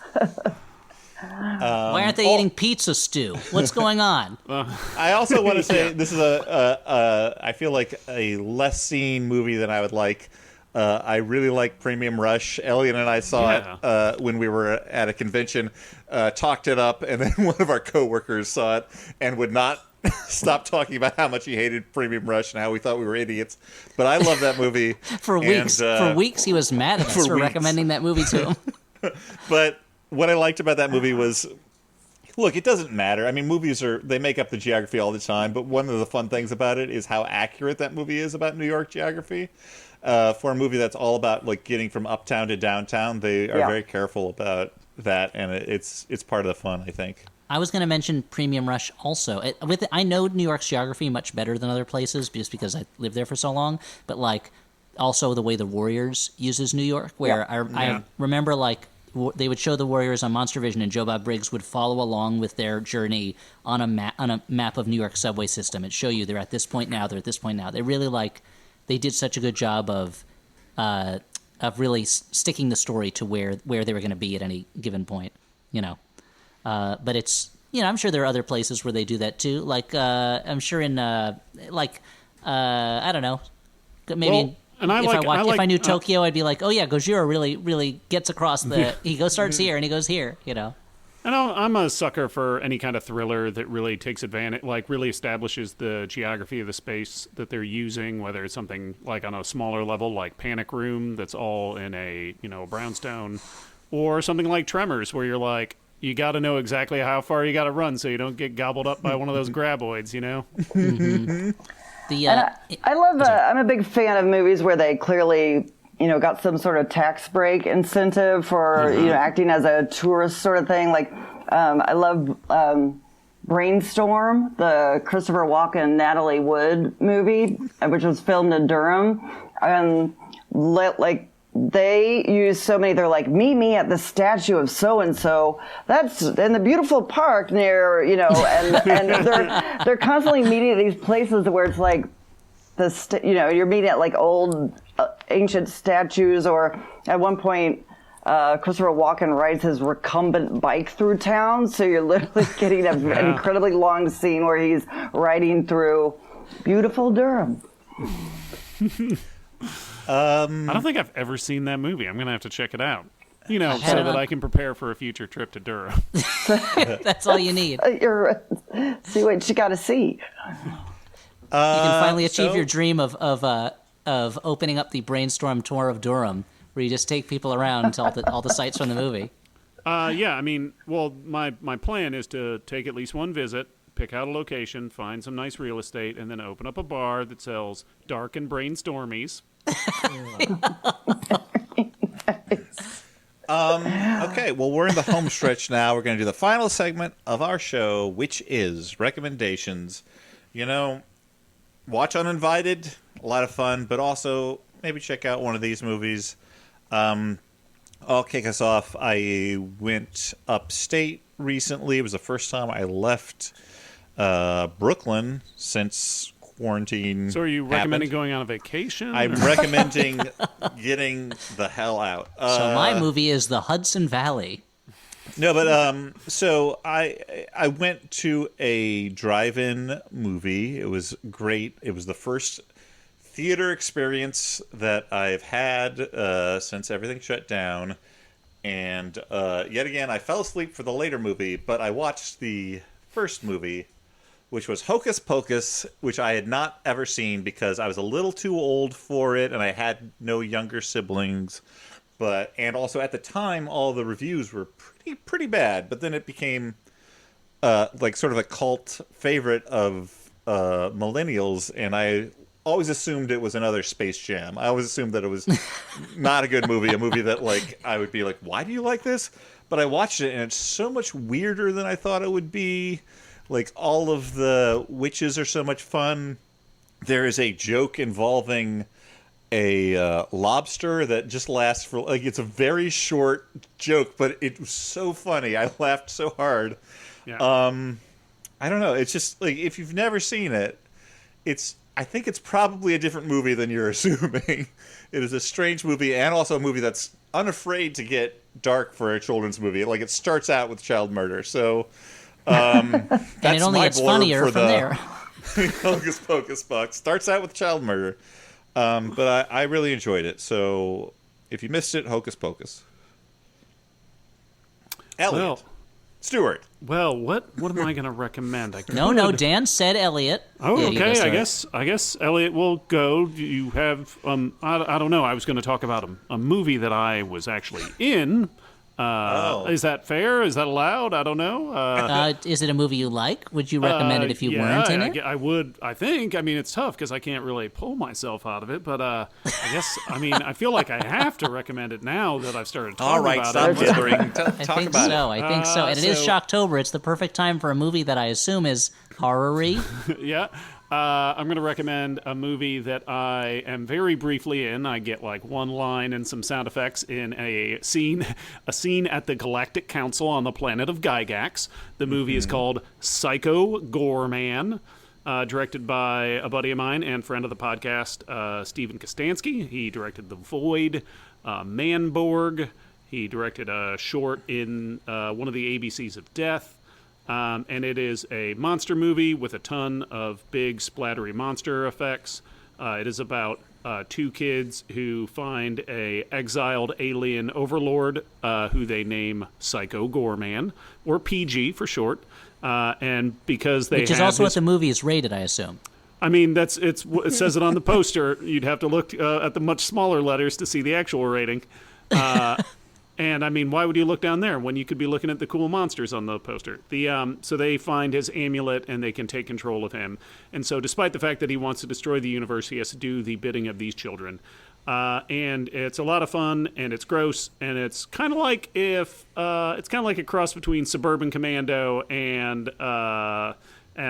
Why aren't they eating pizza stew? What's going on? I also want to say this is I feel like a less seen movie than I would like. I really like Premium Rush. Elliot and I saw it when we were at a convention, talked it up, and then one of our coworkers saw it and would not stop talking about how much he hated Premium Rush and how we thought we were idiots. But I love that movie. For weeks he was mad at us for recommending that movie to him. But what I liked about that movie was, look, it doesn't matter. I mean, movies they make up the geography all the time, but one of the fun things about it is how accurate that movie is about New York geography. For a movie that's all about like getting from uptown to downtown, they are very careful about that, and it's part of the fun, I think. I was going to mention Premium Rush also. I know New York's geography much better than other places just because I lived there for so long, but like also the way the Warriors uses New York, where I remember like they would show the Warriors on Monster Vision, and Joe Bob Briggs would follow along with their journey on a map of New York subway system. It'd show you they're at this point now, they're at this point now. They really they did such a good job of really sticking the story to where they were going to be at any given point, But it's, I'm sure there are other places where they do that too. Like, I'm sure in, I don't know, maybe And if I knew Tokyo, I'd be like, oh yeah, Gojira really gets across the. He starts here and he goes here, you know. And I'm a sucker for any kind of thriller that really takes advantage, like really establishes the geography of the space that they're using, whether it's something like on a smaller level, like Panic Room, that's all in a brownstone, or something like Tremors, where you're like, you got to know exactly how far you got to run so you don't get gobbled up by one of those graboids, you know? Mm-hmm. I love. I'm a big fan of movies where they clearly, got some sort of tax break incentive for acting as a tourist sort of thing. Like, I love Brainstorm, the Christopher Walken, Natalie Wood movie, which was filmed in Durham, and they use so many. They're like, meet me at the statue of so and so. That's in the beautiful park near, and they're constantly meeting at these places where it's like you're meeting at like old ancient statues, or at one point Christopher Walken rides his recumbent bike through town, so you're literally getting an incredibly long scene where he's riding through beautiful Durham. I don't think I've ever seen that movie. I'm going to have to check it out. So that I can prepare for a future trip to Durham. That's all you need. See what you got to see. You can finally achieve your dream of opening up the Brainstorm tour of Durham, where you just take people around to all the sites from the movie. My plan is to take at least one visit, pick out a location, find some nice real estate, and then open up a bar that sells dark and brainstormies. Okay, well, we're in the home stretch now. We're going to do the final segment of our show, which is recommendations. Watch Uninvited, a lot of fun, but also maybe check out one of these movies. I'll kick us off. I went upstate recently. It was the first time I left Brooklyn since quarantine. So are you recommending going on a vacation? I'm recommending getting the hell out. So my movie is the Hudson Valley. No, but so I went to a drive-in movie. It was great. It was the first theater experience that I've had since everything shut down. And yet again, I fell asleep for the later movie, but I watched the first movie, which was Hocus Pocus, which I had not ever seen because I was a little too old for it and I had no younger siblings. And also at the time, all the reviews were pretty bad. But then it became like sort of a cult favorite of millennials, and I always assumed it was another Space Jam. I always assumed that it was not a good movie, a movie that like I would be like, why do you like this? But I watched it, and it's so much weirder than I thought it would be. Like, all of the witches are so much fun. There is a joke involving a lobster that just lasts for, like, it's a very short joke, but it was so funny. I laughed so hard. Yeah. I don't know. It's just, like, if you've never seen it, I think it's probably a different movie than you're assuming. It is a strange movie, and also a movie that's unafraid to get dark for a children's movie. Like, it starts out with child murder, so and it only gets funnier from there. Hocus Pocus box starts out with child murder, but I really enjoyed it. So if you missed it, Hocus Pocus. Elliot, Stuart. Well, what am I going to recommend? No, Dan said Elliot. Oh, yeah, okay. I guess Elliot will go. You have I don't know. I was going to talk about a movie that I was actually in. Is that fair? Is that allowed? I don't know. Is it a movie you like? Would you recommend it if you weren't in it? I would. I think. I mean, it's tough because I can't really pull myself out of it. But I guess. I mean, I feel like I have to recommend it now that I've started talking about it. All right, stop whispering. I think so. And it is Shocktober. It's the perfect time for a movie that I assume is horror-y. Yeah. I'm going to recommend a movie that I am very briefly in. I get like one line and some sound effects in a scene at the Galactic Council on the planet of Gygax. The movie is called Psycho Goreman, directed by a buddy of mine and friend of the podcast, Stephen Kostansky. He directed The Void, Manborg. He directed a short in one of the ABCs of Death. And it is a monster movie with a ton of big splattery monster effects. It is about two kids who find a exiled alien overlord who they name Psycho Gorman, or PG for short. And because they Which is also what the movie is rated, I assume. I mean, it says it on the poster. You'd have to look at the much smaller letters to see the actual rating. And I mean, why would you look down there when you could be looking at the cool monsters on the poster? So they find his amulet and they can take control of him. And so despite the fact that he wants to destroy the universe, he has to do the bidding of these children. And it's a lot of fun, and it's gross, and it's kind of like a cross between Suburban Commando and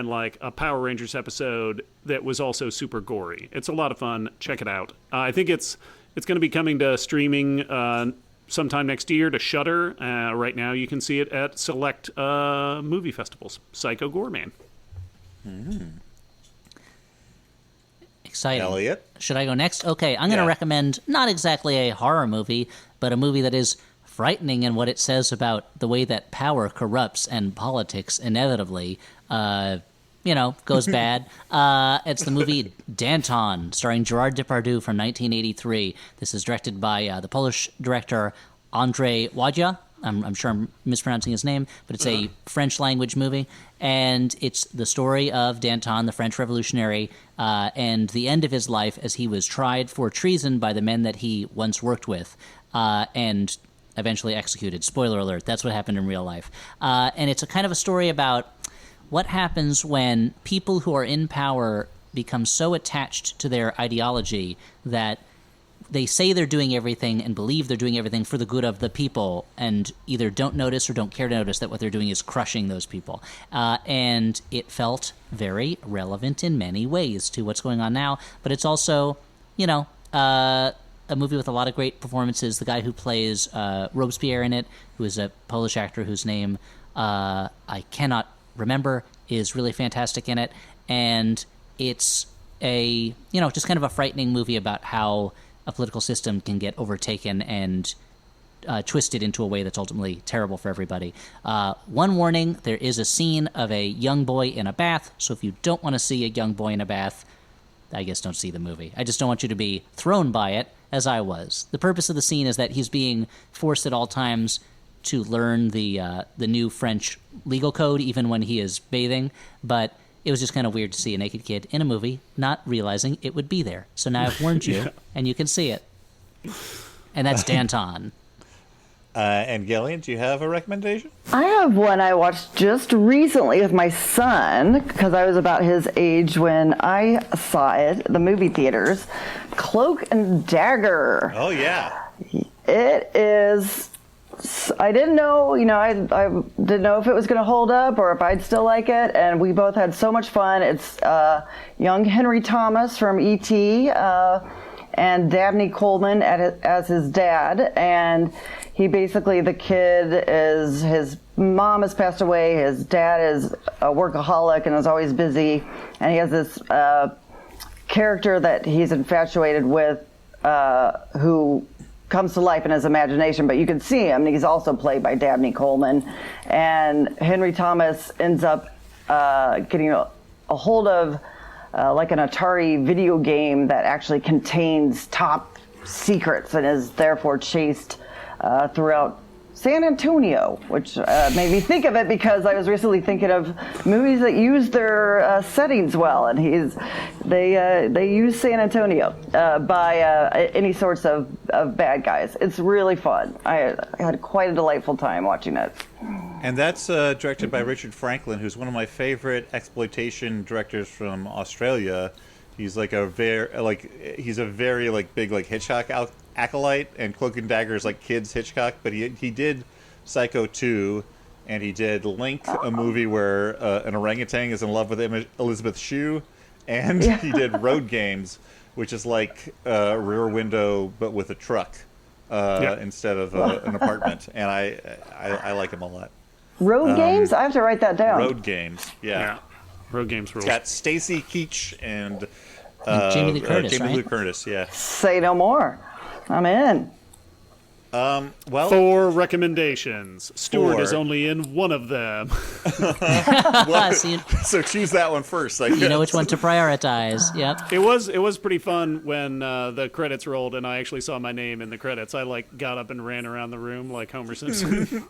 like a Power Rangers episode that was also super gory. It's a lot of fun. Check it out. I think it's going to be coming to streaming sometime next year to Shudder. Right now, you can see it at select movie festivals. Psycho Gorman. Exciting. Elliot? Should I go next? Okay, I'm going to recommend not exactly a horror movie, but a movie that is frightening in what it says about the way that power corrupts and politics inevitably, goes bad. It's the movie Danton, starring Gerard Depardieu from 1983. This is directed by the Polish director Andrzej Wajda. I'm sure I'm mispronouncing his name, but it's a French language movie, and it's the story of Danton, the French revolutionary, and the end of his life as he was tried for treason by the men that he once worked with, and eventually executed. Spoiler alert, that's what happened in real life. And it's a kind of a story about what happens when people who are in power become so attached to their ideology that they say they're doing everything and believe they're doing everything for the good of the people, and either don't notice or don't care to notice that what they're doing is crushing those people. And it felt very relevant in many ways to what's going on now, but it's also, a movie with a lot of great performances. The guy who plays Robespierre in it, who is a Polish actor whose name I cannot remember, is really fantastic in it. And it's just kind of a frightening movie about how a political system can get overtaken and twisted into a way that's ultimately terrible for everybody. One warning, there is a scene of a young boy in a bath, so if you don't want to see a young boy in a bath, I guess don't see the movie. I just don't want you to be thrown by it, as I was. The purpose of the scene is that he's being forced at all times to learn the new French legal code, even when he is bathing, but it was just kind of weird to see a naked kid in a movie, not realizing it would be there. So now I've warned you, and you can see it. And that's Danton. And Gillian, do you have a recommendation? I have one I watched just recently with my son, because I was about his age when I saw it at the movie theaters. Cloak and Dagger. Oh, yeah. It is... I didn't know, I didn't know if it was going to hold up or if I'd still like it, and we both had so much fun. It's young Henry Thomas from E.T. And Dabney Coleman as his dad, and the kid his mom has passed away, his dad is a workaholic and is always busy, and he has this character that he's infatuated with who comes to life in his imagination, but you can see him. He's also played by Dabney Coleman, and Henry Thomas ends up getting a hold of like an Atari video game that actually contains top secrets and is therefore chased throughout San Antonio, which made me think of it because I was recently thinking of movies that use their settings well, and they use San Antonio by any sorts of bad guys. It's really fun. I had quite a delightful time watching it. And that's directed by Richard Franklin, who's one of my favorite exploitation directors from Australia. He's like a very big Hitchcock acolyte, and Cloak and Dagger is like kids Hitchcock, but he did Psycho 2, and he did Link, a movie where an orangutan is in love with Elizabeth Shue, and he did Road Games, which is like Rear Window but with a truck instead of an apartment, and I like him a lot. Road Games? I have to write that down. Road Games, yeah. Road Games rules. It's got Stacy Keach and Jamie Lee Curtis, Jamie right? Lee Curtis, yeah. Say no more. I'm in. Well, 4 recommendations. Stuart 4. is only in one of them. So choose that one first. I guess. You know which one to prioritize. Yep. It was pretty fun when the credits rolled and I actually saw my name in the credits. I got up and ran around the room like Homer Simpson.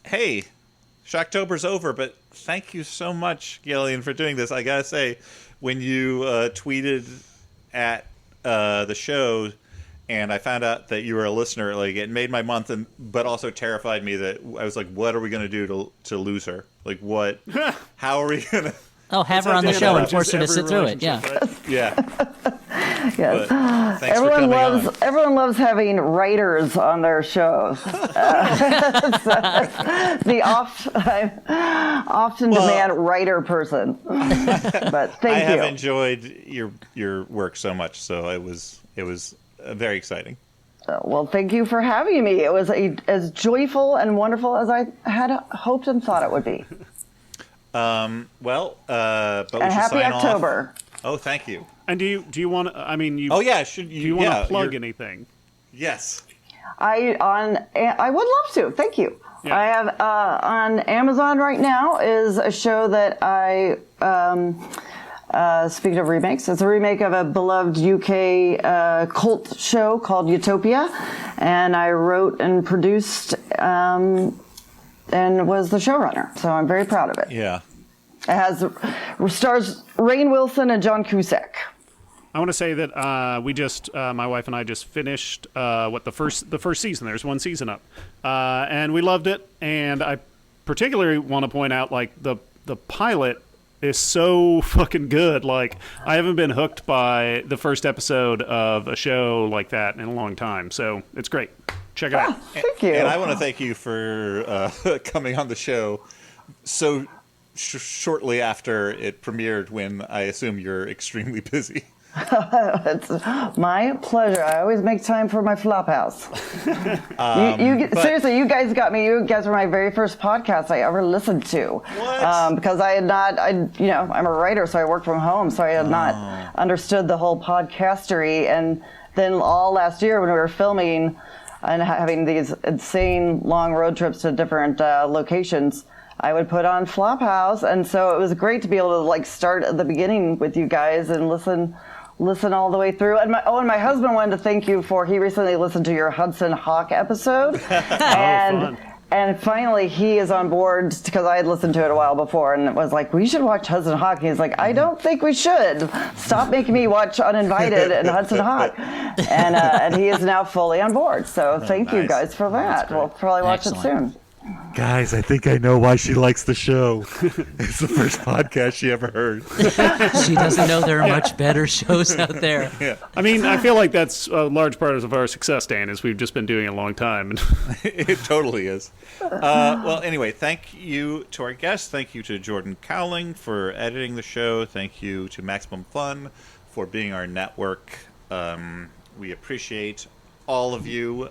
Hey, Shocktober's over, but thank you so much, Gillian, for doing this. I gotta say, when you tweeted at the show, and I found out that you were a listener, it made my month, but also terrified me that I was like, what are we gonna do to lose her? Like, what? How are we gonna? Oh, have her on the show and force her to sit through it. Yeah. Right? Yeah. Yes. Thanks for coming on. Everyone loves having writers on their shows. The often demand writer person. But thank you. I have enjoyed your work so much, so it was very exciting. Well, thank you for having me. It was as joyful and wonderful as I had hoped and thought it would be. But we should happy sign October. off. Oh, thank you. And do you want to? I mean, Oh yeah, do you want to plug anything? Yes. I would love to. Thank you. Yeah. I have on Amazon right now is a show that I speaking of remakes, it's a remake of a beloved UK cult show called Utopia, and I wrote and produced and was the showrunner. So I'm very proud of it. Yeah. It stars Rainn Wilson and John Cusack. I want to say that we just, my wife and I just finished the first season. There's one season up, and we loved it. And I particularly want to point out, the pilot is so fucking good. Like, I haven't been hooked by the first episode of a show like that in a long time. So it's great. Check it out. Thank you. And I want to thank you for coming on the show so shortly after it premiered, when I assume you're extremely busy. It's my pleasure. I always make time for my Flophouse. Seriously, you guys got me. You guys were my very first podcast I ever listened to. What? Because I had not, I'm a writer, so I work from home, so I had not understood the whole podcastery. And then all last year when we were filming and having these insane long road trips to different locations, I would put on Flophouse, and so it was great to be able to start at the beginning with you guys and listen all the way through. And my husband wanted to thank you he recently listened to your Hudson Hawk episode, and finally he is on board because I had listened to it a while before and it was like, we should watch Hudson Hawk. And he's like, I don't think we should. Stop making me watch Uninvited and Hudson Hawk. And he is now fully on board. So thank you guys for that. We'll probably watch it soon. Guys, I think I know why she likes the show. It's the first podcast she ever heard. She doesn't know there are much better shows out there. Yeah. I mean, I feel like that's a large part of our success, Dan, is we've just been doing it a long time. It totally is. Well, anyway, thank you to our guests. Thank you to Jordan Cowling for editing the show. Thank you to Maximum Fun for being our network. We appreciate all of you.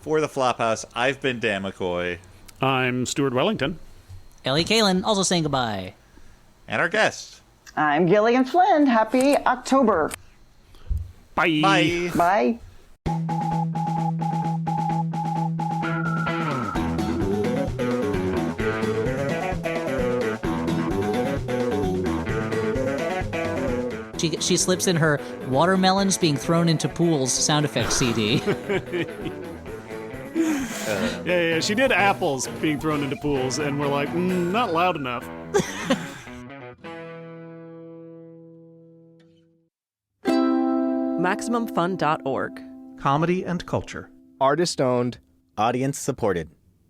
For the Flophouse, I've been Dan McCoy. I'm Stuart Wellington. Ellie Kalin also saying goodbye. And our guest. I'm Gillian Flynn. Happy October. Bye. Bye. Bye. She slips in her watermelons being thrown into pools sound effects CD. Yeah, she did apples being thrown into pools, and we're like, not loud enough. MaximumFun.org. Comedy and culture. Artist owned. Audience supported.